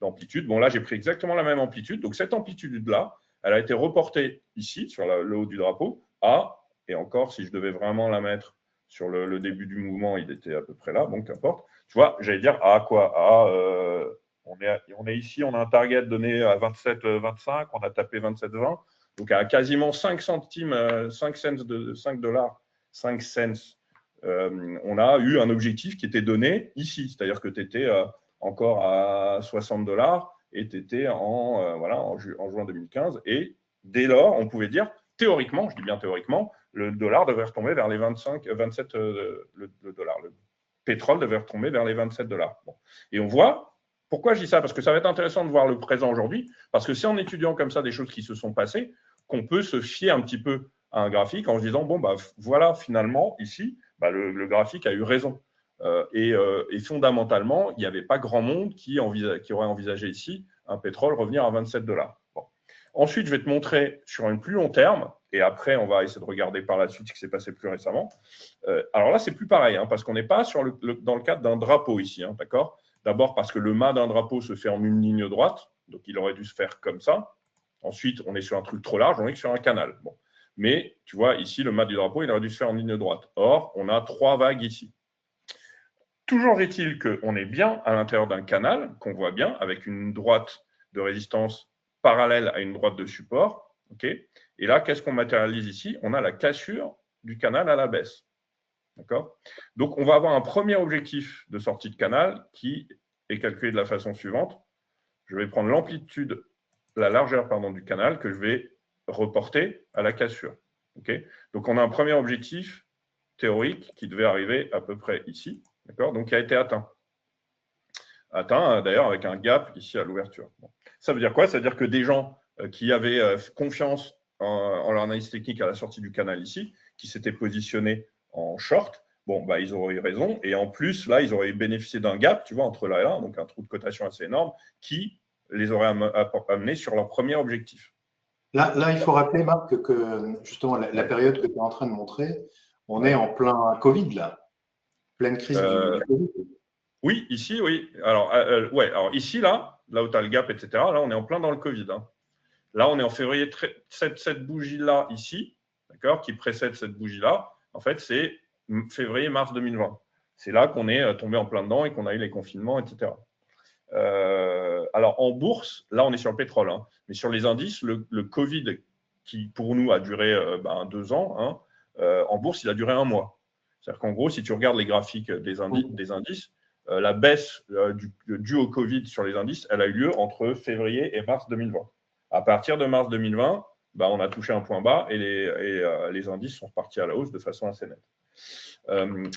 d'amplitude. Bon, là, j'ai pris exactement la même amplitude. Donc cette amplitude-là, elle a été reportée ici, sur le haut du drapeau, et encore, si je devais vraiment la mettre sur le début du mouvement, il était à peu près là, bon, qu'importe. Tu vois, j'allais dire quoi on est ici, on a un target donné à 27,25, on a tapé 27,20. Donc, à quasiment 5 centimes, 5 cents de 5 dollars, 5 cents, on a eu un objectif qui était donné ici. C'est-à-dire que tu étais encore à 60 dollars et tu étais en juin 2015. Et dès lors, on pouvait dire, théoriquement, je dis bien théoriquement, le dollar devrait retomber vers les 27, le pétrole devrait retomber vers les 27 dollars. Bon. Et on voit, pourquoi je dis ça ? Parce que ça va être intéressant de voir le présent aujourd'hui, parce que c'est en étudiant comme ça des choses qui se sont passées qu'on peut se fier un petit peu à un graphique en se disant, bon, bah, voilà, finalement, ici, bah, le graphique a eu raison. Et fondamentalement, il n'y avait pas grand monde qui aurait envisagé ici un pétrole revenir à 27 dollars. Ensuite, je vais te montrer sur un plus long terme, et après, on va essayer de regarder par la suite ce qui s'est passé plus récemment. Alors là, c'est plus pareil, hein, parce qu'on n'est pas dans le cadre d'un drapeau ici, hein, d'accord? D'abord parce que le mât d'un drapeau se fait en une ligne droite, donc il aurait dû se faire comme ça. Ensuite, on est sur un truc trop large, on est sur un canal. Bon. Mais tu vois, ici, le mât du drapeau, il aurait dû se faire en ligne droite. Or, on a 3 vagues ici. Toujours est-il qu'on est bien à l'intérieur d'un canal, qu'on voit bien, avec une droite de résistance parallèle à une droite de support. Okay, et là, qu'est-ce qu'on matérialise ici? On a la cassure du canal à la baisse. D'accord? Donc, on va avoir un premier objectif de sortie de canal qui est calculé de la façon suivante. Je vais prendre l'amplitude, la largeur du canal que je vais reporter à la cassure. Okay, donc, on a un premier objectif théorique qui devait arriver à peu près ici. D'accord? Donc, qui a été atteint. Atteint, d'ailleurs, avec un gap ici à l'ouverture. Bon. Ça veut dire quoi? Ça veut dire que des gens qui avaient confiance en leur analyse technique à la sortie du canal ici, qui s'étaient positionnés en short, bon, bah, ils auraient eu raison. Et en plus, là, ils auraient bénéficié d'un gap, tu vois, entre là et là, donc un trou de cotation assez énorme, qui les aurait amenés sur leur premier objectif. Là, il faut rappeler, Marc, que justement, la période que tu es en train de montrer, on est en plein Covid, là. Pleine crise du Covid. Oui, ici, oui. Alors, ouais, alors ici, là où tu as le gap, etc., là, on est en plein dans le Covid. Hein. Là, on est en février, cette bougie-là, ici, d'accord, qui précède cette bougie-là, en fait, c'est février-mars 2020. C'est là qu'on est tombé en plein dedans et qu'on a eu les confinements, etc. Alors, en bourse, là, on est sur le pétrole, hein, mais sur les indices, le Covid, qui pour nous a duré 2 ans, hein, en bourse, il a duré 1 mois. C'est-à-dire qu'en gros, si tu regardes les graphiques des indices, la baisse due au Covid sur les indices, elle a eu lieu entre février et mars 2020. À partir de mars 2020, on a touché un point bas et les indices sont repartis à la hausse de façon assez nette.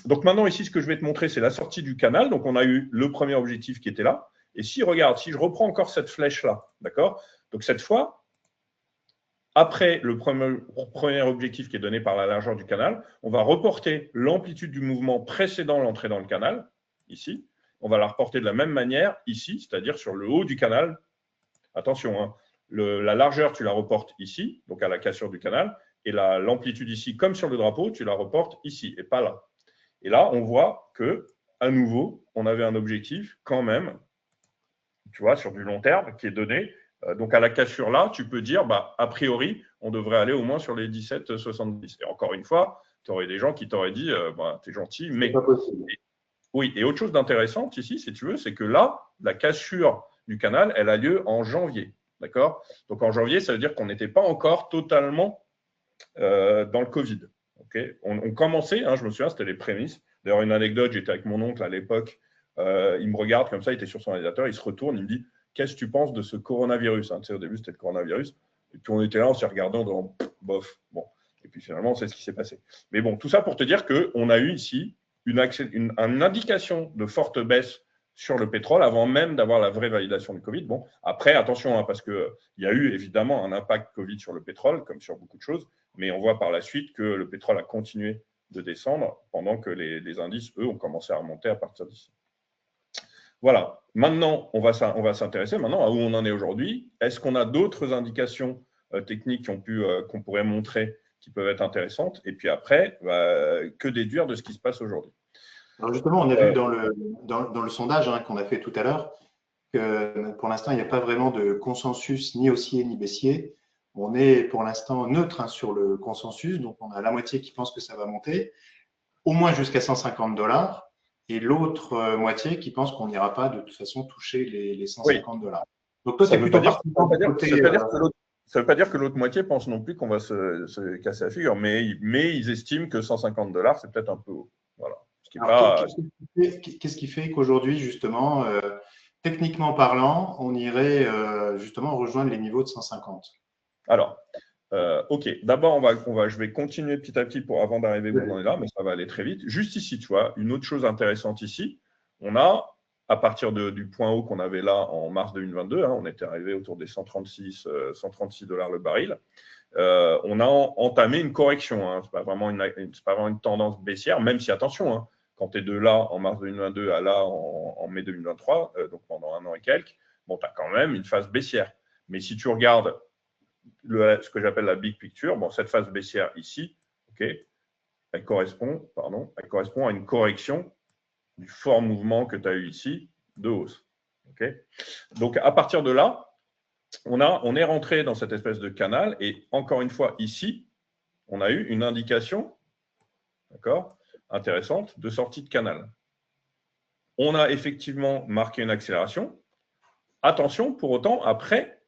Donc maintenant, ici, ce que je vais te montrer, c'est la sortie du canal. Donc, on a eu le premier objectif qui était là. Et si je reprends encore cette flèche-là, d'accord? Donc, cette fois, après le premier objectif qui est donné par la largeur du canal, on va reporter l'amplitude du mouvement précédant l'entrée dans le canal, ici. On va la reporter de la même manière ici, c'est-à-dire sur le haut du canal. Attention, hein, la largeur, tu la reportes ici, donc à la cassure du canal, et l'amplitude ici, comme sur le drapeau, tu la reportes ici et pas là. Et là, on voit que, à nouveau, on avait un objectif quand même, tu vois, sur du long terme, qui est donné. Donc, à la cassure là, tu peux dire, a priori, on devrait aller au moins sur les 17,70. Et encore une fois, tu aurais des gens qui t'auraient dit, t'es gentil, mais… C'est pas possible. Oui, et autre chose d'intéressante ici, si tu veux, c'est que là, la cassure du canal, elle a lieu en janvier. D'accord? Donc, en janvier, ça veut dire qu'on n'était pas encore totalement dans le Covid. Okay, on commençait, hein, je me souviens, c'était les prémices. D'ailleurs, une anecdote, j'étais avec mon oncle à l'époque, il me regarde comme ça, il était sur son ordinateur, il se retourne, il me dit « Qu'est-ce que tu penses de ce coronavirus » Tu sais, au début, c'était le coronavirus. Et puis, on était là, on s'est regardé en disant « Bof ». Bon. Et puis, finalement, on sait ce qui s'est passé. Mais bon, tout ça pour te dire qu'on a eu ici une indication de forte baisse sur le pétrole avant même d'avoir la vraie validation du Covid. Bon, après, attention, hein, parce qu'il y a eu évidemment un impact Covid sur le pétrole, comme sur beaucoup de choses, mais on voit par la suite que le pétrole a continué de descendre pendant que les indices, eux, ont commencé à remonter à partir d'ici. Voilà. Maintenant, on va s'intéresser maintenant à où on en est aujourd'hui. Est-ce qu'on a d'autres indications techniques qu'on pourrait montrer qui peuvent être intéressantes? Et puis après, que déduire de ce qui se passe aujourd'hui? Alors justement, on a vu dans le sondage qu'on a fait tout à l'heure que pour l'instant, il n'y a pas vraiment de consensus ni haussier ni baissier. On est pour l'instant neutre sur le consensus, donc on a la moitié qui pense que ça va monter, au moins jusqu'à 150 $, et l'autre moitié qui pense qu'on n'ira pas de toute façon toucher les 150 $. Donc toi, tu es plutôt partisan du côté… Ça ne veut pas dire que l'autre moitié pense non plus qu'on va se casser la figure, mais ils estiment que 150 $, c'est peut-être un peu haut. Voilà. Qu'est-ce qui fait qu'aujourd'hui, justement, techniquement parlant, on irait justement rejoindre les niveaux de 150? Alors, OK. D'abord, je vais continuer petit à petit avant d'arriver où on en est là, mais ça va aller très vite. Juste ici, tu vois, une autre chose intéressante ici, on a, à partir du point haut qu'on avait là en mars 2022, on était arrivé autour des 136 $, le baril. On a entamé une correction. Ce n'est pas vraiment une tendance baissière, même si, attention, quand tu es de là en mars 2022 à là en mai 2023, donc pendant 1 an et quelques, bon, tu as quand même une phase baissière. Mais si tu regardes ce que j'appelle la big picture. Bon, cette phase baissière ici, ok, elle correspond à une correction du fort mouvement que tu as eu ici de hausse. Okay. Donc, à partir de là, on est rentré dans cette espèce de canal et encore une fois, ici, on a eu une indication intéressante de sortie de canal. On a effectivement marqué une accélération. Attention, pour autant, après,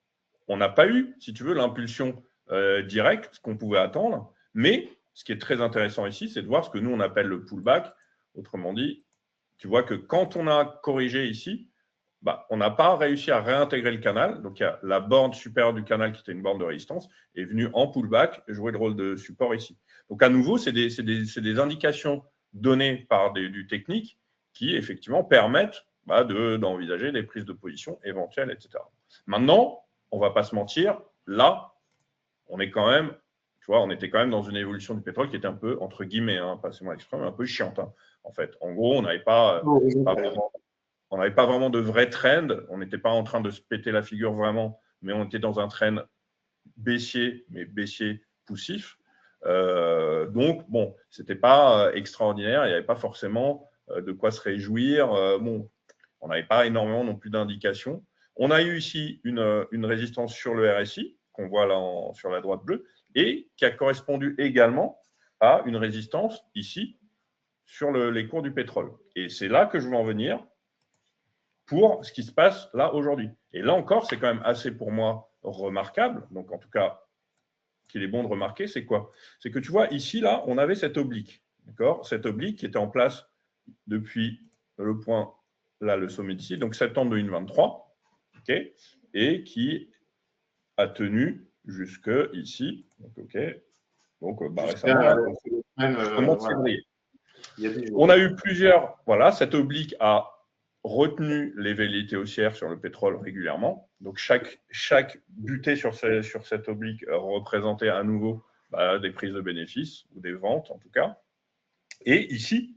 on n'a pas eu, si tu veux, l'impulsion directe qu'on pouvait attendre. Mais ce qui est très intéressant ici, c'est de voir ce que nous, on appelle le pullback. Autrement dit, tu vois que quand on a corrigé ici, bah, on n'a pas réussi à réintégrer le canal. Donc, il y a la borne supérieure du canal qui était une borne de résistance est venue en pullback jouer le rôle de support ici. Donc, à nouveau, c'est des indications données par du technique qui, effectivement, permettent d'envisager des prises de position éventuelles, etc. Maintenant, on ne va pas se mentir, là, on est quand même, tu vois, on était quand même dans une évolution du pétrole qui était un peu, entre guillemets, passez-moi l'expression, un peu chiante, en fait. En gros, on n'avait pas vraiment de vrai trend. On n'était pas en train de se péter la figure vraiment, mais on était dans un trend baissier, mais baissier poussif. Donc, bon, ce n'était pas extraordinaire. Il n'y avait pas forcément de quoi se réjouir. Bon, on n'avait pas énormément non plus d'indications. On a eu ici une résistance sur le RSI, qu'on voit là sur la droite bleue, et qui a correspondu également à une résistance ici sur les cours du pétrole. Et c'est là que je veux en venir pour ce qui se passe là aujourd'hui. Et là encore, c'est quand même assez pour moi remarquable. Donc en tout cas, qu'il est bon de remarquer, c'est quoi? C'est que tu vois, ici, là, on avait cette oblique. D'accord? Cette oblique qui était en place depuis le point, là, le sommet d'ici, donc septembre 2023, okay, et qui a tenu jusque ici. Donc, ok. Donc, récemment, le mois de février. On a eu plusieurs. Voilà, cette oblique a retenu les velléités haussières sur le pétrole régulièrement. Donc, chaque butée sur cette oblique représentait à nouveau des prises de bénéfices ou des ventes, en tout cas. Et ici,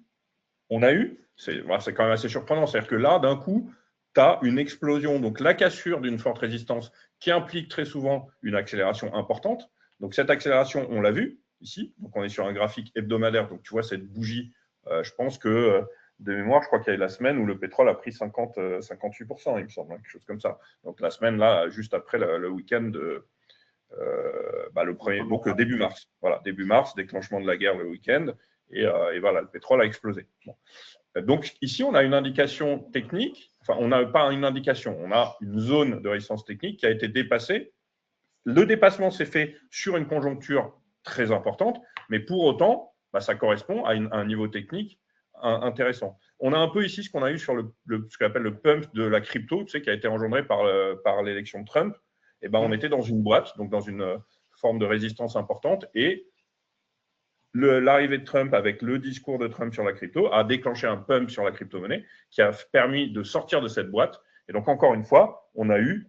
on a eu, c'est quand même assez surprenant, c'est-à-dire que là, d'un coup, tu as une explosion, donc la cassure d'une forte résistance qui implique très souvent une accélération importante. Donc, cette accélération, on l'a vu ici. Donc, on est sur un graphique hebdomadaire. Donc, tu vois cette bougie, je pense que de mémoire, je crois qu'il y a eu la semaine où le pétrole a pris 58%, il me semble, quelque chose comme ça. Donc, la semaine, là, juste après le week-end le premier, donc début mars. Voilà, début mars, déclenchement de la guerre le week-end. Et voilà, le pétrole a explosé. Bon. Donc, ici, on a une indication technique. Enfin, on n'a pas une indication. On a une zone de résistance technique qui a été dépassée. Le dépassement s'est fait sur une conjoncture très importante, mais pour autant, ça correspond à un niveau technique intéressant. On a un peu ici ce qu'on a eu sur ce qu'on appelle le pump de la crypto, tu sais, qui a été engendré par l'élection de Trump. Et on était dans une boîte, donc dans une forme de résistance importante, et l'arrivée de Trump avec le discours de Trump sur la crypto a déclenché un pump sur la crypto-monnaie qui a permis de sortir de cette boîte. Et donc, encore une fois, on a eu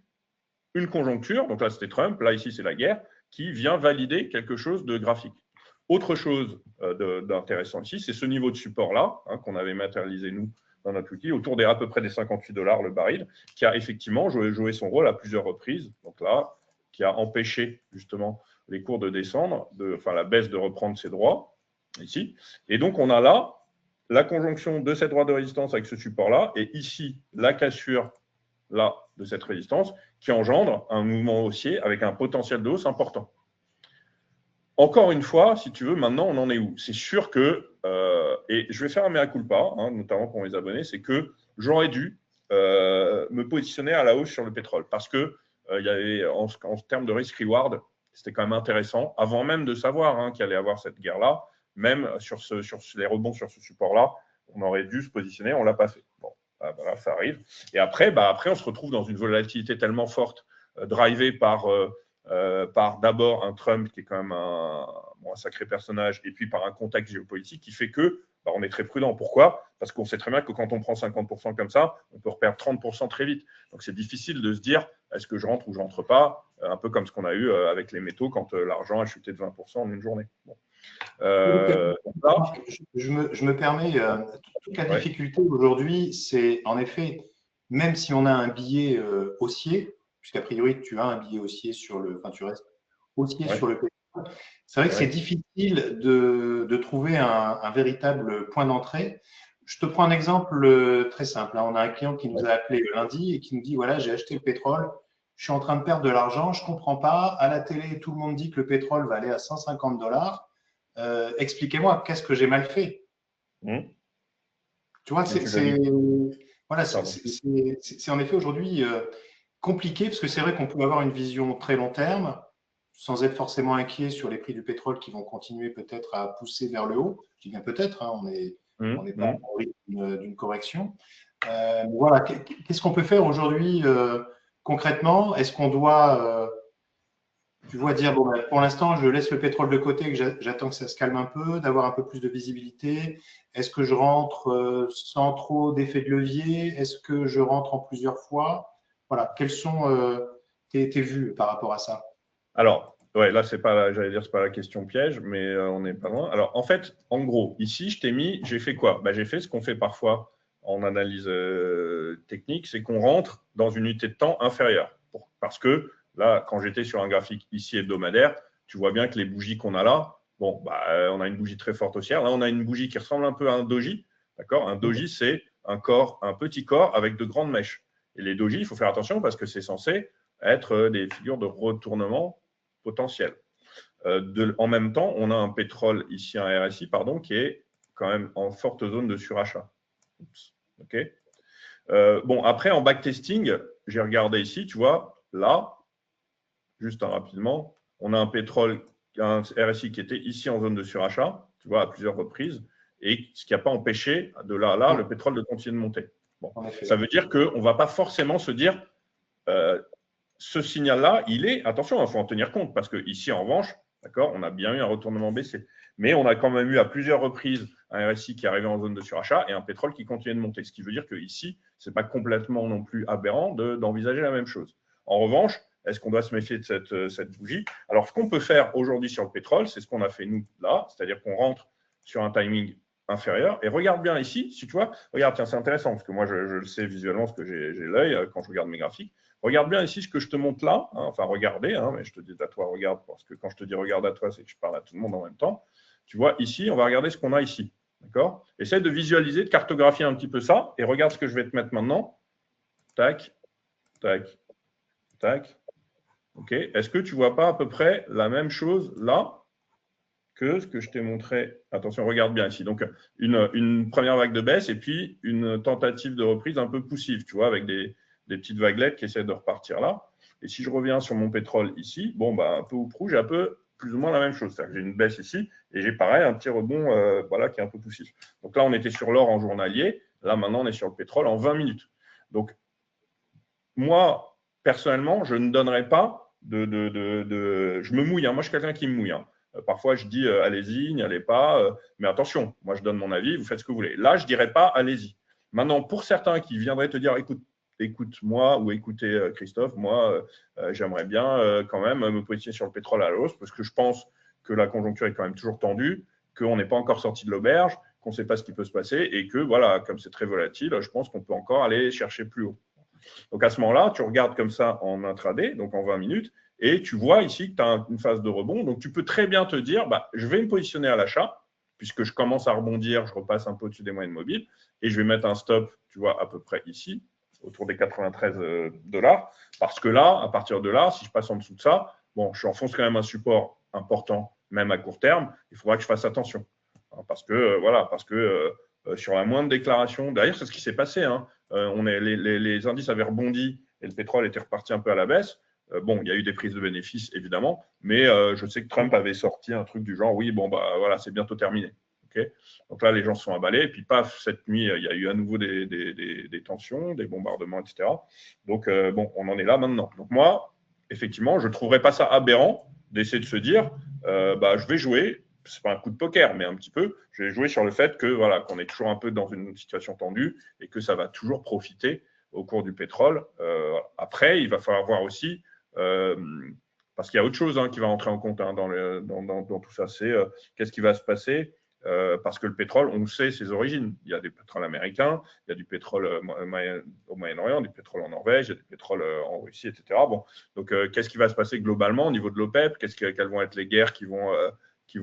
une conjoncture, donc là c'était Trump, là ici c'est la guerre, qui vient valider quelque chose de graphique. Autre chose d'intéressant ici, c'est ce niveau de support-là, qu'on avait matérialisé nous dans notre outil, autour des à peu près des $58 le baril, qui a effectivement joué son rôle à plusieurs reprises. Donc là, qui a empêché justement les cours de descendre, la baisse de reprendre ses droits, ici. Et donc on a là la conjonction de cette droite de résistance avec ce support-là, et ici la cassure là de cette résistance qui engendre un mouvement haussier avec un potentiel de hausse important. Encore une fois, si tu veux, maintenant, on en est où? C'est sûr que, et je vais faire un mea culpa, notamment pour mes abonnés, c'est que j'aurais dû me positionner à la hausse sur le pétrole parce que il y avait, en termes de risk-reward, c'était quand même intéressant, avant même de savoir qu'il allait y avoir cette guerre-là, même sur les rebonds sur ce support-là, on aurait dû se positionner, on ne l'a pas fait. Bon, voilà, ça arrive. Et après, on se retrouve dans une volatilité tellement forte, drivée par d'abord un Trump qui est quand même un sacré personnage, et puis par un contexte géopolitique qui fait que on est très prudent. Pourquoi? Parce qu'on sait très bien que quand on prend 50% comme ça, on peut reperdre 30% très vite. Donc c'est difficile de se dire est-ce que je rentre ou je ne rentre pas, un peu comme ce qu'on a eu avec les métaux quand l'argent a chuté de 20% en une journée. Bon. Je me permets, toute la difficulté aujourd'hui, c'est en effet, même si on a un billet haussier, puisqu'a priori tu as un billet haussier sur le, enfin tu restes haussier Ouais. sur le pétrole. C'est vrai que c'est difficile de trouver un véritable point d'entrée. Je te prends un exemple très simple. On a un client qui nous a appelé lundi et qui nous dit, voilà, j'ai acheté le pétrole, je suis en train de perdre de l'argent, je ne comprends pas. À la télé, tout le monde dit que le pétrole va aller à 150 $. Expliquez-moi, qu'est-ce que j'ai mal fait? Mmh. Tu vois, Et tu l'as dit. voilà, Pardon. c'est en effet aujourd'hui compliqué parce que c'est vrai qu'on peut avoir une vision très long terme sans être forcément inquiet sur les prix du pétrole qui vont continuer peut-être à pousser vers le haut. Je dis bien peut-être, hein, on n'est pas Mmh. en rythme d'une correction. Voilà, qu'est-ce qu'on peut faire aujourd'hui concrètement? Est-ce qu'on doit tu vois, dire, bon, ben, pour l'instant, je laisse le pétrole de côté, que j'attends que ça se calme un peu, d'avoir un peu plus de visibilité. Est-ce que je rentre sans trop d'effet de levier? Est-ce que je rentre en plusieurs fois? Voilà, quelles sont tes vues par rapport à ça? Alors, ouais, là, j'allais dire, c'est pas la question piège, mais on n'est pas loin. Alors, en fait, en gros, ici, j'ai fait quoi? J'ai fait ce qu'on fait parfois en analyse technique, c'est qu'on rentre dans une unité de temps inférieure. Parce que là, quand j'étais sur un graphique ici hebdomadaire, tu vois bien que les bougies qu'on a là, bon, on a une bougie très forte haussière. Là, on a une bougie qui ressemble un peu à un doji. D'accord? Un doji, c'est un petit corps avec de grandes mèches. Et les dojis, il faut faire attention parce que c'est censé être des figures de retournement potentiel. En même temps, on a un pétrole ici, un RSI, pardon, qui est quand même en forte zone de surachat. Okay. Bon, après, en backtesting, j'ai regardé ici, tu vois, là, juste rapidement, on a un pétrole, un RSI qui était ici en zone de surachat, tu vois, à plusieurs reprises, et ce qui n'a pas empêché de là à là le pétrole de continuer de monter. Bon, ça veut dire qu'on ne va pas forcément se dire ce signal-là, attention, il faut en tenir compte, parce qu'ici, en revanche, d'accord, on a bien eu un retournement baissier. Mais on a quand même eu à plusieurs reprises un RSI qui est arrivé en zone de surachat et un pétrole qui continue de monter. Ce qui veut dire qu'ici, ce n'est pas complètement non plus aberrant d'envisager la même chose. En revanche, est-ce qu'on doit se méfier de cette bougie? Alors, ce qu'on peut faire aujourd'hui sur le pétrole, c'est ce qu'on a fait nous là, c'est-à-dire qu'on rentre sur un timing inférieur. Et regarde bien ici, si tu vois, regarde, tiens, c'est intéressant, parce que moi, je le sais visuellement, parce que j'ai l'œil quand je regarde mes graphiques. Regarde bien ici ce que je te montre là, hein, enfin regardez, hein, mais je te dis à toi, regarde, parce que quand je te dis regarde à toi, c'est que je parle à tout le monde en même temps. Tu vois, ici, on va regarder ce qu'on a ici. D'accord? Essaye de visualiser, de cartographier un petit peu ça, et regarde ce que je vais te mettre maintenant. Tac, tac, tac. OK. Est-ce que tu ne vois pas à peu près la même chose là que ce que je t'ai montré? Attention, regarde bien ici. Donc, une première vague de baisse et puis une tentative de reprise un peu poussive, tu vois, avec des petites vaguelettes qui essaient de repartir là. Et si je reviens sur mon pétrole ici, bon, un peu ou prou, j'ai un peu plus ou moins la même chose. C'est-à-dire que j'ai une baisse ici et j'ai pareil un petit rebond voilà, qui est un peu poussif. Donc là, on était sur l'or en journalier. Là, maintenant, on est sur le pétrole en 20 minutes. Donc, moi, personnellement, je ne donnerais pas je me mouille, hein. Moi, je suis quelqu'un qui me mouille. Hein. Parfois, je dis allez-y, n'y allez pas. Mais attention, moi, je donne mon avis, vous faites ce que vous voulez. Là, je ne dirais pas allez-y. Maintenant, pour certains qui viendraient te dire écoute moi ou écoutez Christophe, moi, j'aimerais bien quand même me positionner sur le pétrole à la hausse parce que je pense que la conjoncture est quand même toujours tendue, qu'on n'est pas encore sorti de l'auberge, qu'on ne sait pas ce qui peut se passer et que, voilà, comme c'est très volatile, je pense qu'on peut encore aller chercher plus haut. Donc à ce moment-là, tu regardes comme ça en intraday, donc en 20 minutes, et tu vois ici que tu as une phase de rebond. Donc tu peux très bien te dire, je vais me positionner à l'achat, puisque je commence à rebondir, je repasse un peu au-dessus des moyennes mobiles, et je vais mettre un stop, tu vois, à peu près ici, autour des 93 $, parce que là, à partir de là, si je passe en dessous de ça, bon, je enfonce quand même un support important, même à court terme, il faudra que je fasse attention. Parce que sur la moindre déclaration, d'ailleurs, c'est ce qui s'est passé, hein, les indices avaient rebondi et le pétrole était reparti un peu à la baisse. Bon, il y a eu des prises de bénéfices, évidemment, mais je sais que Trump avait sorti un truc du genre, oui, bon, voilà, c'est bientôt terminé. Okay. Donc là, les gens se sont emballés, et puis paf, cette nuit, il y a eu à nouveau des tensions, des bombardements, etc. Donc, bon, on en est là maintenant. Donc moi, effectivement, je ne trouverais pas ça aberrant d'essayer de se dire, je vais jouer, c'est pas un coup de poker, mais un petit peu, je vais jouer sur le fait que voilà, qu'on est toujours un peu dans une situation tendue et que ça va toujours profiter au cours du pétrole. Après, il va falloir voir aussi, parce qu'il y a autre chose qui va entrer en compte dans tout ça, c'est qu'est-ce qui va se passer parce que le pétrole, on sait ses origines. Il y a des pétroles américains, il y a du pétrole au Moyen-Orient, du pétrole en Norvège, il y a du pétrole en Russie, etc. Bon, donc qu'est-ce qui va se passer globalement au niveau de l'OPEP? Quelles vont être les guerres qui vont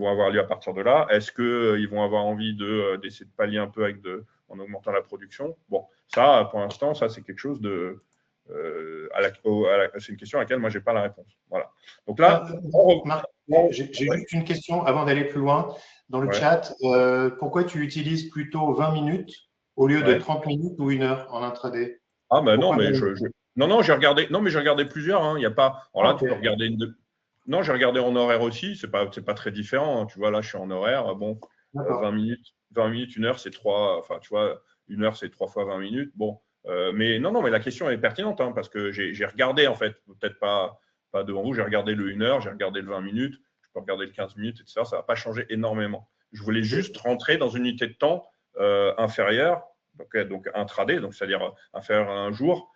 avoir lieu à partir de là? Est-ce qu'ils vont avoir envie d'essayer de pallier un peu en augmentant la production? Bon, ça, pour l'instant, ça c'est quelque chose de c'est une question à laquelle moi j'ai pas la réponse. Voilà. Donc là, Marc, j'ai juste une question avant d'aller plus loin. Dans le chat, pourquoi tu utilises plutôt 20 minutes au lieu de 30 minutes ou 1 heure en intraday? Ah ben non, mais non, j'ai regardé plusieurs. Hein. Il y a pas. Alors là, tu peux regarder Non, j'ai regardé en horaire aussi. C'est pas très différent. Hein. Tu vois, là, je suis en horaire. Bon, 20 minutes, 1 heure, c'est 3. Enfin, tu vois, 1 heure, c'est 3 fois 20 minutes. Bon, mais non, mais la question est pertinente hein, parce que j'ai regardé en fait, peut-être pas devant vous. J'ai regardé le 1 heure, j'ai regardé le 20 minutes. Je peux regarder le 15 minutes, etc. Ça va pas changer énormément. Je voulais juste rentrer dans une unité de temps inférieure. Donc intraday, donc c'est-à-dire inférieur à un jour,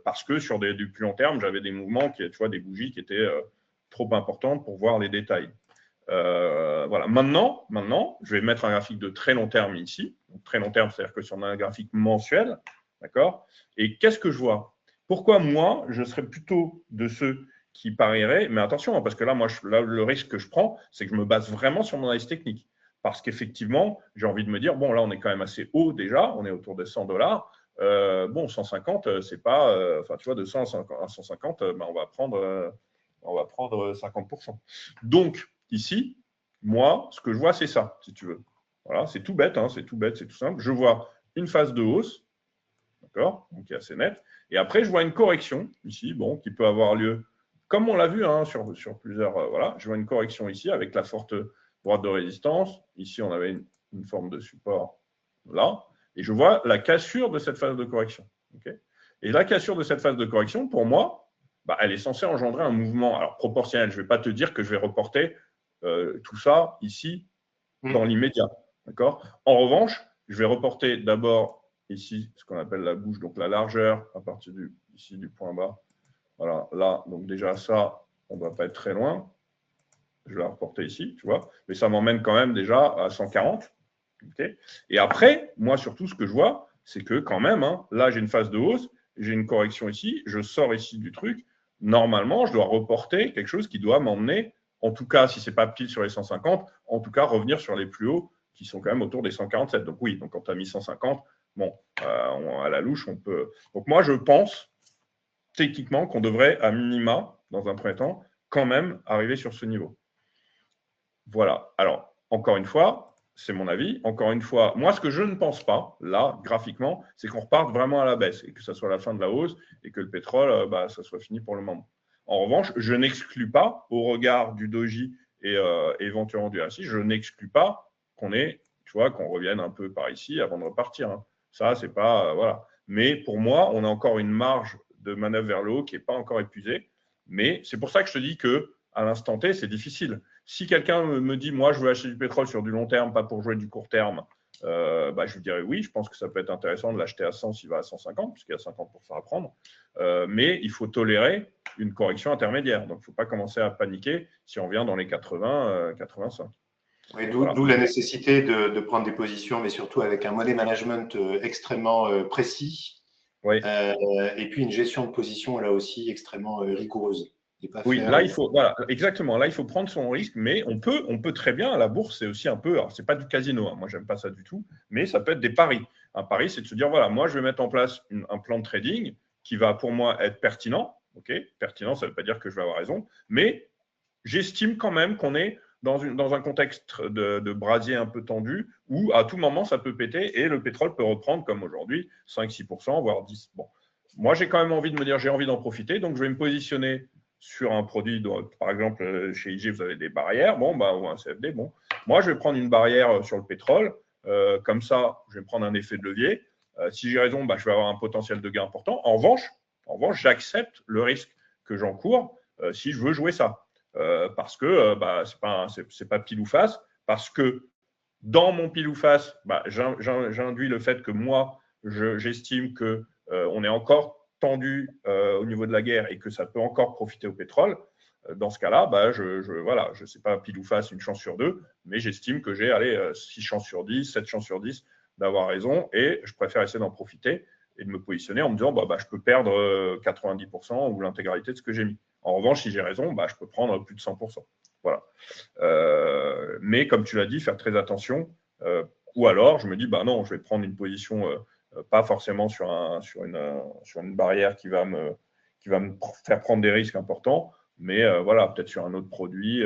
parce que sur du plus long terme, j'avais des mouvements, tu vois, des bougies qui étaient trop importantes pour voir les détails. Voilà. Maintenant, je vais mettre un graphique de très long terme ici. Donc, très long terme, c'est-à-dire que si on a un graphique mensuel, d'accord. Et qu'est-ce que je vois? Pourquoi moi, je serais plutôt de ceux qui parieraient, mais attention, hein, parce que là, le risque que je prends, c'est que je me base vraiment sur mon analyse technique. Parce qu'effectivement, j'ai envie de me dire, bon, là, on est quand même assez haut déjà, on est autour de 100 $. Bon, 150, c'est pas, enfin, tu vois, de 100 à 150, ben, on va prendre 50%. Donc, ici, moi, ce que je vois, c'est ça, si tu veux. Voilà, c'est tout bête, hein, c'est tout simple. Je vois une phase de hausse, d'accord, donc qui est assez nette. Et après, je vois une correction ici, bon, qui peut avoir lieu, comme on l'a vu hein, sur plusieurs. Voilà, je vois une correction ici avec la forte droite de résistance. Ici, on avait une forme de support là. Et je vois la cassure de cette phase de correction. Okay, et la cassure de cette phase de correction, pour moi, bah, elle est censée engendrer un mouvement alors proportionnel. Je ne vais pas te dire que je vais reporter tout ça ici dans l'immédiat. D'accord. En revanche, je vais reporter d'abord ici ce qu'on appelle la bouche, donc la largeur à partir ici du point bas. Voilà, là, donc déjà ça, on ne doit pas être très loin. Je vais la reporter ici, tu vois, mais ça m'emmène quand même déjà à 140. Okay. Et après, moi, surtout, ce que je vois, c'est que quand même, hein, là, j'ai une phase de hausse, j'ai une correction ici, je sors ici du truc. Normalement, je dois reporter quelque chose qui doit m'emmener, en tout cas, si ce n'est pas pile sur les 150, en tout cas, revenir sur les plus hauts qui sont quand même autour des 147. Donc oui, donc quand tu as mis 150, bon, à la louche, on peut. Donc moi, je pense techniquement qu'on devrait, à minima, dans un premier temps, quand même arriver sur ce niveau. Voilà. Alors, encore une fois, c'est mon avis. Encore une fois, moi, ce que je ne pense pas, là, graphiquement, c'est qu'on reparte vraiment à la baisse et que ça soit la fin de la hausse et que le pétrole, ça soit fini pour le moment. En revanche, je n'exclus pas, au regard du doji et éventuellement du RSI, je n'exclus pas qu'on revienne un peu par ici avant de repartir. Hein. Ça, c'est pas, voilà. Mais pour moi, on a encore une marge de manœuvre vers le haut qui n'est pas encore épuisée. Mais c'est pour ça que je te dis que à l'instant T, c'est difficile. Si quelqu'un me dit, moi, je veux acheter du pétrole sur du long terme, pas pour jouer du court terme, je lui dirais oui, je pense que ça peut être intéressant de l'acheter à 100 s'il va à 150, puisqu'il y a 50% à prendre. Mais il faut tolérer une correction intermédiaire. Donc, il ne faut pas commencer à paniquer si on vient dans les 80, 85. Oui, d'où la nécessité de prendre des positions, mais surtout avec un money management extrêmement précis. Oui. Et puis une gestion de position, là aussi, extrêmement rigoureuse. Oui, là, il faut, voilà, exactement. Là, il faut prendre son risque, mais on peut très bien, la bourse, c'est aussi un peu, alors, c'est pas du casino, hein, moi, j'aime pas ça du tout, mais ça peut être des paris. Un pari, c'est de se dire, voilà, moi, je vais mettre en place un plan de trading qui va, pour moi, être pertinent. OK, pertinent, ça ne veut pas dire que je vais avoir raison, mais j'estime quand même qu'on est dans un contexte de brasier un peu tendu où, à tout moment, ça peut péter et le pétrole peut reprendre, comme aujourd'hui, 5-6%, voire 10%. Bon. Moi, j'ai quand même envie de me dire, j'ai envie d'en profiter, donc je vais me positionner sur un produit, par exemple, chez IG, vous avez des barrières, ou un CFD. Bon, moi, je vais prendre une barrière sur le pétrole. Comme ça, je vais prendre un effet de levier. Si j'ai raison, je vais avoir un potentiel de gain important. En revanche, j'accepte le risque que j'encours si je veux jouer ça. Parce que c'est pas pile ou face. Parce que dans mon pile ou face, j'induis le fait que moi, j'estime qu'on est encore tendu au niveau de la guerre et que ça peut encore profiter au pétrole. dans ce cas-là, bah, voilà, je ne sais pas pile ou face, une chance sur deux, mais j'estime que j'ai 6 chances sur 10, 7 chances sur 10 d'avoir raison et je préfère essayer d'en profiter et de me positionner en me disant je peux perdre 90% ou l'intégralité de ce que j'ai mis. En revanche, si j'ai raison, je peux prendre plus de 100%. Voilà. Mais comme tu l'as dit, faire très attention. Ou alors, je me dis, non, je vais prendre une position pas forcément sur une barrière qui va me faire prendre des risques importants, mais voilà, peut-être sur un autre produit.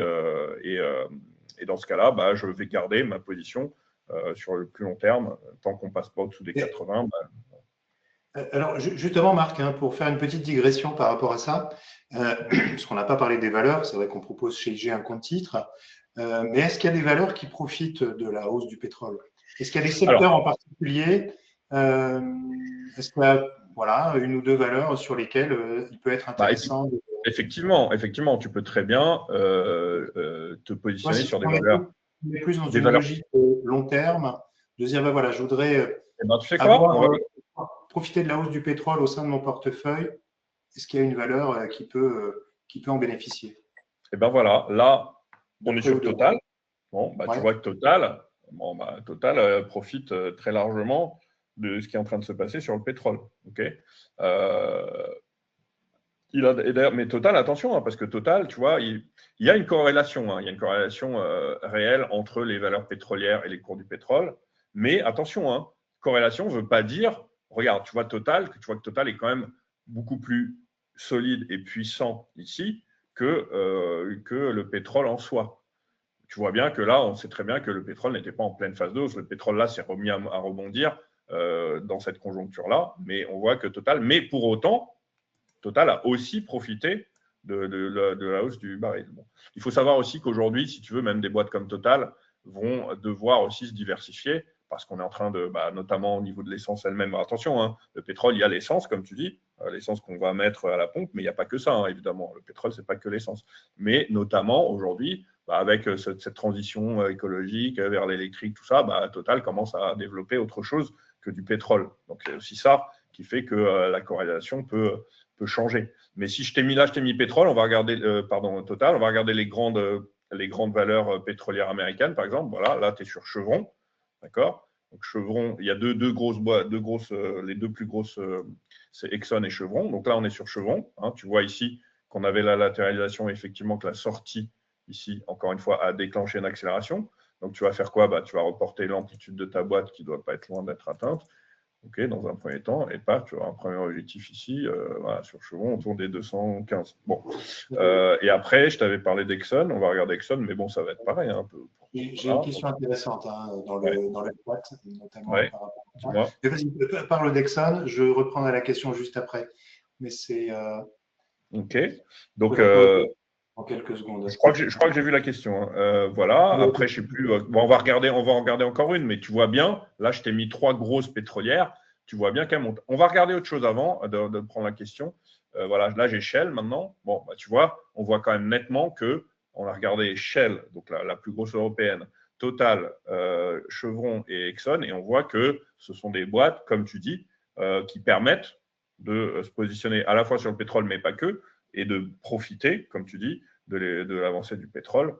Et dans ce cas-là, je vais garder ma position sur le plus long terme, tant qu'on ne passe pas au-dessous des 80. Alors, justement, Marc, pour faire une petite digression par rapport à ça, parce qu'on n'a pas parlé des valeurs, c'est vrai qu'on propose chez IG un compte titre, mais est-ce qu'il y a des valeurs qui profitent de la hausse du pétrole? Est-ce qu'il y a des secteurs en particulier? Est-ce qu'il y a une ou deux valeurs sur lesquelles il peut être intéressant Effectivement, tu peux très bien te positionner sur des valeurs. On est plus dans une logique long terme, de dire, je voudrais tu sais quoi, profiter de la hausse du pétrole au sein de mon portefeuille. Est-ce qu'il y a une valeur qui peut en bénéficier? Et voilà, là, on est sur Total. Bon, tu vois que Total profite très largement de ce qui est en train de se passer sur le pétrole. Okay, mais Total, attention, parce que Total, tu vois, il y a une corrélation. Il y a une corrélation réelle entre les valeurs pétrolières et les cours du pétrole. Mais attention, corrélation ne veut pas dire, regarde, tu vois que Total est quand même beaucoup plus solide et puissant ici que le pétrole en soi. Tu vois bien que là, on sait très bien que le pétrole n'était pas en pleine phase de hausse. Le pétrole là s'est remis à rebondir dans cette conjoncture-là, mais on voit que Total, mais pour autant, Total a aussi profité de la hausse du baril. Bon. Il faut savoir aussi qu'aujourd'hui, si tu veux, même des boîtes comme Total vont devoir aussi se diversifier parce qu'on est en train de, notamment au niveau de l'essence elle-même, attention, le pétrole, il y a l'essence, comme tu dis, l'essence qu'on va mettre à la pompe, mais il n'y a pas que ça, évidemment. Le pétrole, ce n'est pas que l'essence. Mais notamment aujourd'hui, avec cette transition écologique vers l'électrique, tout ça, Total commence à développer autre chose que du pétrole. Donc, c'est aussi ça qui fait que la corrélation peut changer. Mais si je t'ai mis pétrole, on va regarder, Total, on va regarder les grandes valeurs pétrolières américaines, par exemple. Voilà, là, tu es sur Chevron, d'accord? Donc, Chevron, il y a deux grosses boîtes, les deux plus grosses, c'est Exxon et Chevron. Donc là, on est sur Chevron. Tu vois ici qu'on avait la latéralisation, effectivement, que la sortie, ici, encore une fois, a déclenché une accélération. Donc, tu vas faire quoi? Tu vas reporter l'amplitude de ta boîte qui ne doit pas être loin d'être atteinte. Okay, dans un premier temps, et tu auras un premier objectif ici, sur Chevron, autour des 215. Bon. Et après, je t'avais parlé d'Exxon, on va regarder Exxon, mais bon, ça va être pareil. Un peu. J'ai une question intéressante dans le chat, notamment par rapport à ça. Vas-y, parle d'Exxon, je reprendrai la question juste après. Mais c'est. Ok. Donc, en quelques secondes. Je crois que j'ai vu la question. Voilà. Après, je ne sais plus. On va regarder encore une, mais tu vois bien. Là, je t'ai mis 3 grosses pétrolières. Tu vois bien qu'elles montent. On va regarder autre chose avant de prendre la question. Voilà. Là, j'ai Shell maintenant. Bon, tu vois, on voit quand même nettement que on a regardé Shell, donc la plus grosse européenne, Total, Chevron et Exxon, et on voit que ce sont des boîtes, comme tu dis, qui permettent de se positionner à la fois sur le pétrole, mais pas que, et de profiter, comme tu dis, de l'avancée du pétrole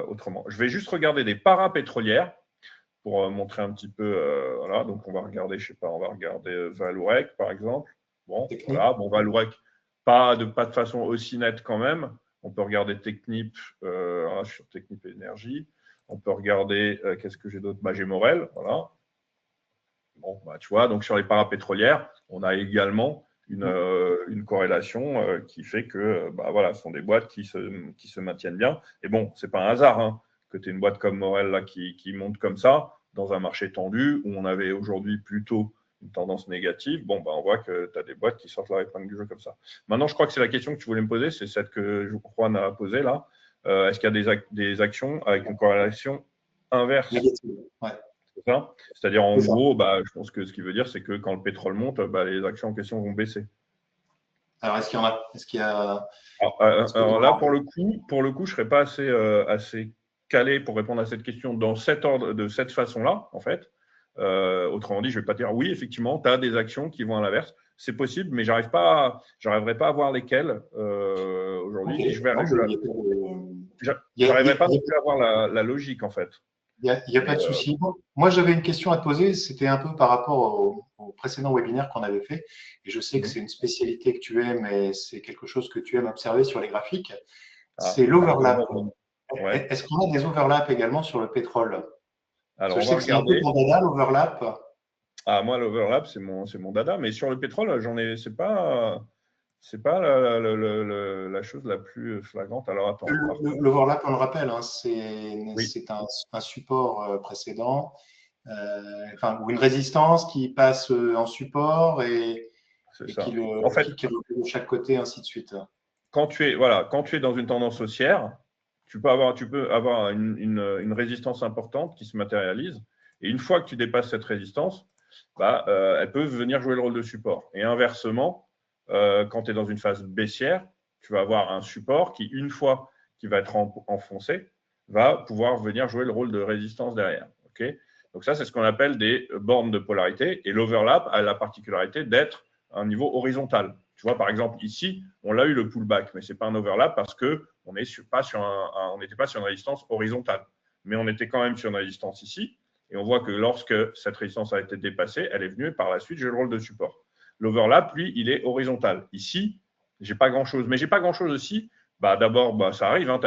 autrement. Je vais juste regarder des parapétrolières pour montrer un petit peu. Voilà, donc on va regarder, je sais pas, on va regarder Vallourec par exemple. Bon, voilà, bon Vallourec, pas de façon aussi nette quand même. On peut regarder Technip, sur Technip Énergie. On peut regarder, qu'est-ce que j'ai d'autre? J'ai Morel, voilà. Bon, tu vois, donc sur les parapétrolières, on a également une corrélation qui fait que voilà, ce sont des boîtes qui se maintiennent bien. Et bon, ce n'est pas un hasard que tu aies une boîte comme Morel là, qui monte comme ça dans un marché tendu où on avait aujourd'hui plutôt une tendance négative. Bon, on voit que tu as des boîtes qui sortent leur épingle du jeu comme ça. Maintenant, je crois que c'est la question que tu voulais me poser, c'est celle que Juan a posée là. Est-ce qu'il y a des actions avec une corrélation inverse? Négative, ouais. C'est ça. C'est-à-dire, en gros, je pense que ce qui veut dire, c'est que quand le pétrole monte, les actions en question vont baisser. Alors, est-ce qu'il y en a? Est-ce qu'il y a... Alors là, pour le coup, je ne serais pas assez calé pour répondre à cette question dans cet ordre, de cette façon-là, en fait. Autrement dit, je ne vais pas dire oui, effectivement, tu as des actions qui vont à l'inverse. C'est possible, mais j'arriverai pas à voir lesquelles aujourd'hui. Ok. Et Non, mais j'arriverai pas non plus à voir la logique, en fait. il y a pas de souci. Moi, j'avais une question à te poser. C'était un peu par rapport au précédent webinaire qu'on avait fait. Et je sais que c'est une spécialité que tu aimes et c'est quelque chose que tu aimes observer sur les graphiques. C'est l'overlap. Ouais. Est-ce qu'on a des overlaps également sur le pétrole? Parce Alors, que je on va sais que c'est un peu regarder. ton dada, l'overlap. Ah, moi, l'overlap, c'est mon dada. Mais sur le pétrole, c'est pas la chose la plus flagrante. Alors, attends. Par contre, L'overlap, on le rappelle, hein, oui, c'est un support précédent, enfin, ou une résistance qui passe en support c'est et ça. En fait, qui recule de chaque côté, ainsi de suite. quand tu es dans une tendance haussière, tu peux avoir une résistance importante qui se matérialise. Et une fois que tu dépasses cette résistance, elle peut venir jouer le rôle de support. Et inversement, quand tu es dans une phase baissière, tu vas avoir un support qui, une fois qu'il va être enfoncé, va pouvoir venir jouer le rôle de résistance derrière. Okay, donc ça, c'est ce qu'on appelle des bornes de polarité. Et l'overlap a la particularité d'être à un niveau horizontal. Tu vois, par exemple, ici, on l'a eu le pullback, mais ce n'est pas un overlap parce qu'on n'était pas sur une résistance horizontale. Mais on était quand même sur une résistance ici. Et on voit que lorsque cette résistance a été dépassée, elle est venue et par la suite, j'ai le rôle de support. L'overlap, lui, il est horizontal. Ici, j'ai pas grand-chose. Mais j'ai pas grand-chose aussi. D'abord, ça arrive, hein, tu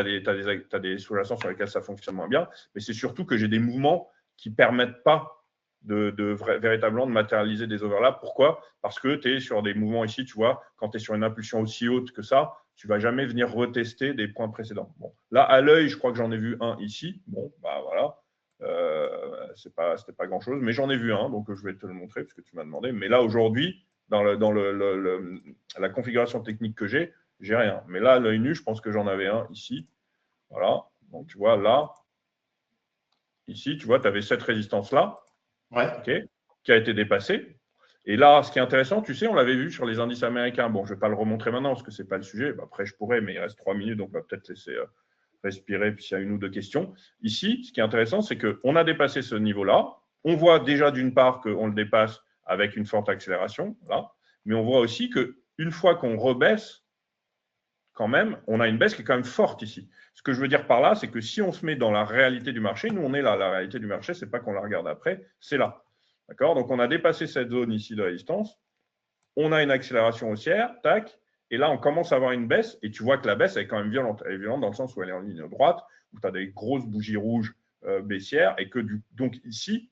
as des sous-jacents sur lesquels ça fonctionne moins bien, mais c'est surtout que j'ai des mouvements qui ne permettent pas véritablement de matérialiser des overlaps. Pourquoi? Parce que tu es sur des mouvements ici, tu vois, quand tu es sur une impulsion aussi haute que ça, tu ne vas jamais venir retester des points précédents. Bon, là, à l'œil, je crois que j'en ai vu un ici. Bon, voilà. C'était pas grand-chose, mais j'en ai vu un, donc je vais te le montrer parce que tu m'as demandé. Mais là, aujourd'hui, dans la configuration technique que j'ai rien. Mais là, à l'œil nu, je pense que j'en avais un ici. Voilà. Donc, tu vois, là, ici, tu vois, tu avais cette résistance-là, Ouais. okay, qui a été dépassée. Et là, ce qui est intéressant, tu sais, on l'avait vu sur les indices américains. Bon, je ne vais pas le remontrer maintenant parce que ce n'est pas le sujet. Après, je pourrais, mais il reste 3 minutes, donc on va peut-être laisser respirer, puis s'il y a une ou deux questions. Ici, ce qui est intéressant, c'est qu'on a dépassé ce niveau-là. On voit déjà d'une part qu'on le dépasse avec une forte accélération, là, mais on voit aussi qu'une fois qu'on rebaisse, quand même, on a une baisse qui est quand même forte ici. Ce que je veux dire par là, c'est que si on se met dans la réalité du marché, nous on est là, la réalité du marché, c'est pas qu'on la regarde après, c'est là. D'accord? Donc on a dépassé cette zone ici de résistance, on a une accélération haussière, tac, et là on commence à avoir une baisse, et tu vois que la baisse elle est quand même violente. Elle est violente dans le sens où elle est en ligne droite, où tu as des grosses bougies rouges baissières, et que donc ici,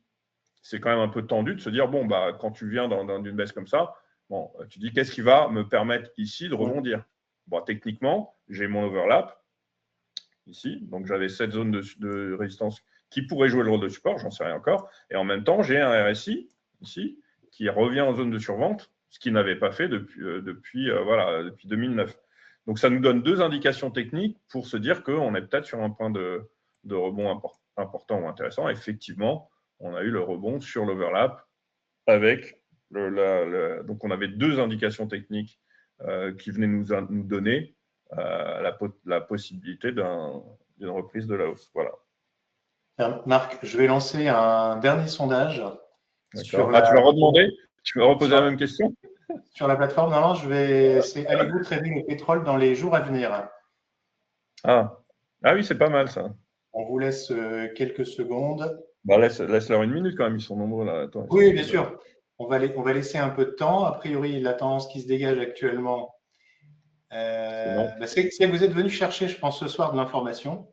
c'est quand même un peu tendu de se dire, bon, quand tu viens dans une baisse comme ça, bon, tu dis qu'est-ce qui va me permettre ici de rebondir? Bon, techniquement, j'ai mon overlap ici, donc j'avais cette zone de résistance qui pourrait jouer le rôle de support, j'en sais rien encore, et en même temps, j'ai un RSI ici qui revient en zone de survente, ce qu'il n'avait pas fait depuis 2009. Donc ça nous donne deux indications techniques pour se dire qu'on est peut-être sur un point de rebond important ou intéressant. Effectivement, on a eu le rebond sur l'overlap avec donc on avait deux indications techniques qui venaient nous donner la possibilité d'une reprise de la hausse. Voilà. Marc, je vais lancer un dernier sondage sur D'accord. Ah, tu vas redemander? Tu vas reposer sur la la, même question? sur la plateforme. Non, c'est allez-vous trader le pétrole dans les jours à venir? Ah, oui, c'est pas mal ça. On vous laisse quelques secondes. Laisse-leur une minute quand même, ils sont nombreux là. Attends, ils sont Oui, bien combien? sûr. On va laisser un peu de temps. A priori, la tendance qui se dégage actuellement, C'est non. c'est que vous êtes venu chercher, je pense, ce soir de l'information,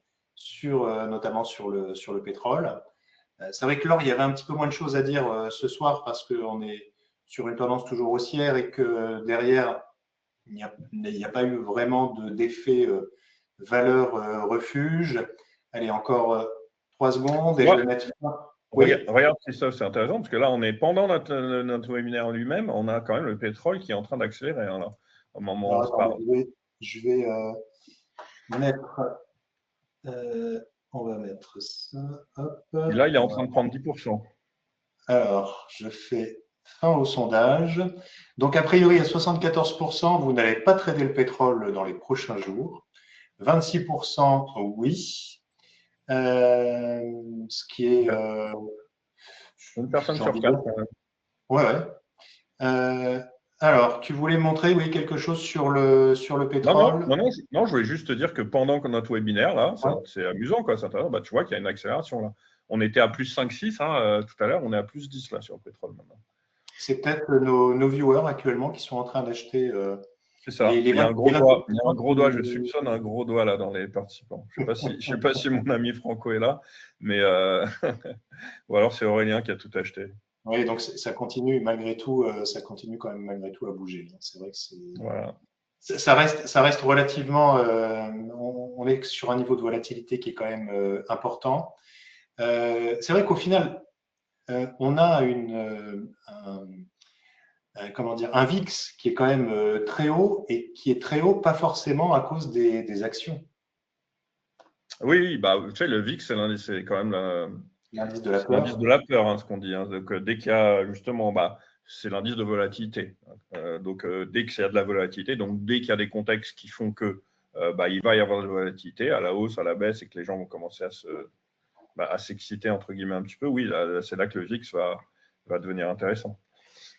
notamment sur le pétrole. C'est vrai que l'or, il y avait un petit peu moins de choses à dire ce soir parce qu'on est sur une tendance toujours haussière et que derrière, il n'y a pas eu vraiment d'effet valeur refuge. Allez, encore 3 secondes Tu et je vois, vais mettre. Oui, regarde, Christophe, c'est intéressant parce que là, on est pendant notre webinaire lui-même, on a quand même le pétrole qui est en train d'accélérer hein, là, au moment où alors on se attendez, parle. je vais mettre. euh, on va mettre ça. Hop. Et là, il est en train de prendre 10%. Alors, je fais fin au sondage. Donc, a priori, à 74%, vous n'allez pas trader le pétrole dans les prochains jours. 26%, oui. Ce qui est Une personne J'ai sur envie de quatre, dire. quand même. Ouais, ouais. Alors, tu voulais montrer, oui, quelque chose sur le Non, non, pétrole. non, non, non, je voulais juste te dire que pendant notre webinaire, là, Ouais. c'est amusant, quoi. C'est intéressant. Bah, tu vois qu'il y a une accélération, là. On était à plus 5-6 hein, tout à l'heure, on est à plus 10 là, sur le pétrole, maintenant. C'est peut-être nos viewers actuellement qui sont en train d'acheter C'est ça. les Il y a 20 un gros les doigt. Il y a un 25%. gros doigt. Je soupçonne un gros doigt là dans les participants. Je sais pas si mon ami Franco est là, mais ou alors c'est Aurélien qui a tout acheté. Oui, donc ça continue malgré tout, ça continue quand même malgré tout à bouger. C'est vrai que Voilà. ça reste relativement, on est sur un niveau de volatilité qui est quand même important. C'est vrai qu'au final, on a comment dire, un VIX qui est quand même très haut et qui est très haut, pas forcément à cause des actions. Oui, oui, bah, tu sais, le VIX, c'est quand même L'indice de la c'est l'indice de peur. la peur, hein, ce qu'on dit. Hein. Donc, dès qu'il y a justement, bah, c'est l'indice de volatilité. Donc, dès qu'il y a de la volatilité, donc dès qu'il y a des contextes qui font que bah, il va y avoir de la volatilité à la hausse, à la baisse, et que les gens vont commencer à s'exciter entre guillemets un petit peu, oui, c'est là que le VIX va devenir intéressant.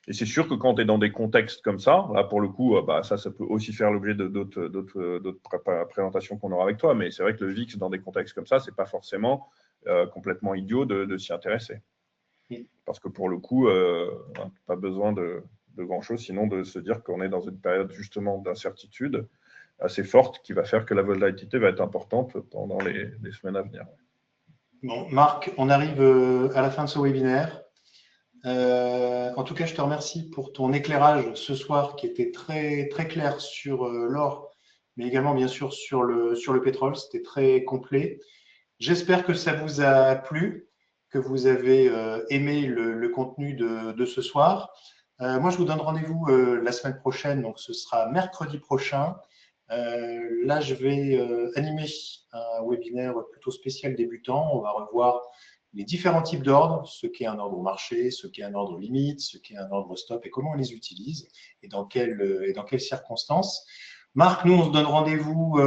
Et c'est sûr que quand tu es dans des contextes comme ça, là pour le coup, bah, ça peut aussi faire l'objet d'autres présentations qu'on aura avec toi, mais c'est vrai que le VIX dans des contextes comme ça, c'est pas forcément complètement idiot de s'y intéresser. Parce que pour le coup, pas besoin de grand-chose, sinon de se dire qu'on est dans une période justement d'incertitude assez forte qui va faire que la volatilité va être importante pendant les semaines à venir. Bon, Marc, on arrive à la fin de ce webinaire. En tout cas, je te remercie pour ton éclairage ce soir qui était très, très clair sur l'or, mais également bien sûr sur le pétrole. C'était très complet. J'espère que ça vous a plu, que vous avez aimé le contenu de ce soir. Moi, je vous donne rendez-vous la semaine prochaine, donc ce sera mercredi prochain. Là, je vais animer un webinaire plutôt spécial débutant. On va revoir les différents types d'ordres, ce qu'est un ordre au marché, ce qu'est un ordre limite, ce qu'est un ordre stop et comment on les utilise et dans quelles circonstances. Marc, nous, on se donne rendez-vous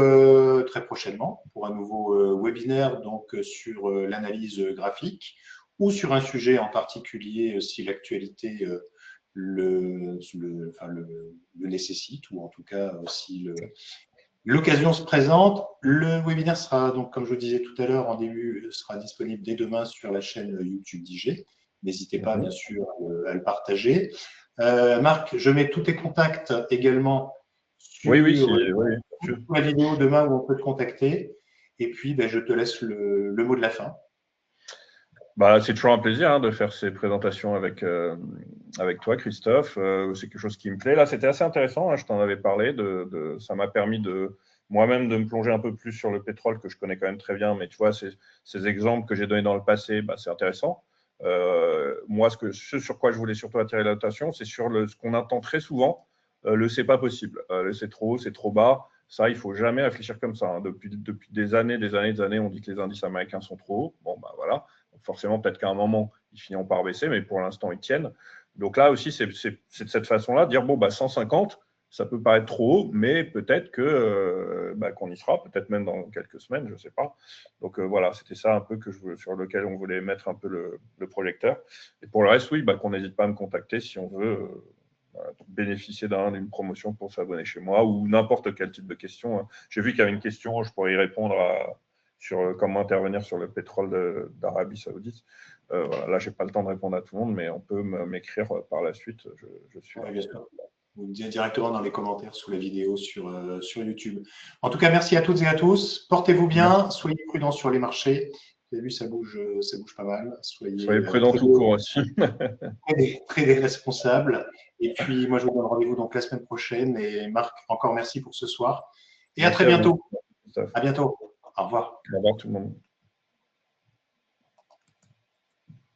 très prochainement pour un nouveau webinaire donc, sur l'analyse graphique ou sur un sujet en particulier si l'actualité le nécessite ou en tout cas si l'occasion se présente. Le webinaire sera donc, comme je vous disais tout à l'heure en début, sera disponible dès demain sur la chaîne YouTube d'IG. N'hésitez pas, bien sûr, à le partager. Marc, je mets tous tes contacts également Oui, oui, sur oui. la vidéo demain où on peut te contacter. Et puis, ben, je te laisse le mot de la fin. Bah, c'est toujours un plaisir hein, de faire ces présentations avec toi, Christophe. C'est quelque chose qui me plaît. Là, c'était assez intéressant. Hein, je t'en avais parlé. Ça m'a permis moi-même de me plonger un peu plus sur le pétrole que je connais quand même très bien. Mais tu vois, ces exemples que j'ai donnés dans le passé, bah, c'est intéressant. Moi, ce sur quoi je voulais surtout attirer l'attention, c'est sur ce qu'on entend très souvent, le c'est pas possible. Le c'est trop haut, c'est trop bas. Ça, il faut jamais réfléchir comme ça. Hein. Depuis des années, on dit que les indices américains sont trop hauts. Bon, bah voilà. Forcément, peut-être qu'à un moment, ils finiront par baisser, mais pour l'instant, ils tiennent. Donc là aussi, c'est de cette façon-là, dire, bon, bah, 150, ça peut paraître trop haut, mais peut-être qu'on y sera, peut-être même dans quelques semaines, je ne sais pas. Donc voilà, c'était ça un peu sur lequel on voulait mettre un peu le projecteur. Et pour le reste, oui, qu'on n'hésite pas à me contacter si on veut bénéficier d'une promotion pour s'abonner chez moi ou n'importe quel type de question. Hein. J'ai vu qu'il y avait une question, je pourrais y répondre sur comment intervenir sur le pétrole d'Arabie Saoudite. Voilà, là, je n'ai pas le temps de répondre à tout le monde, mais on peut m'écrire par la suite. Je suis là. Bien sûr. Vous me dites directement dans les commentaires sous la vidéo sur YouTube. En tout cas, merci à toutes et à tous. Portez-vous bien, soyez prudents sur les marchés. Vous avez vu, ça bouge pas mal. Soyez prudents tout court aussi. Très responsables. Et puis, moi, je vous donne rendez-vous donc la semaine prochaine. Et Marc, encore merci pour ce soir. Et merci à très à vous. bientôt. À bientôt. Au revoir. Au revoir tout le monde.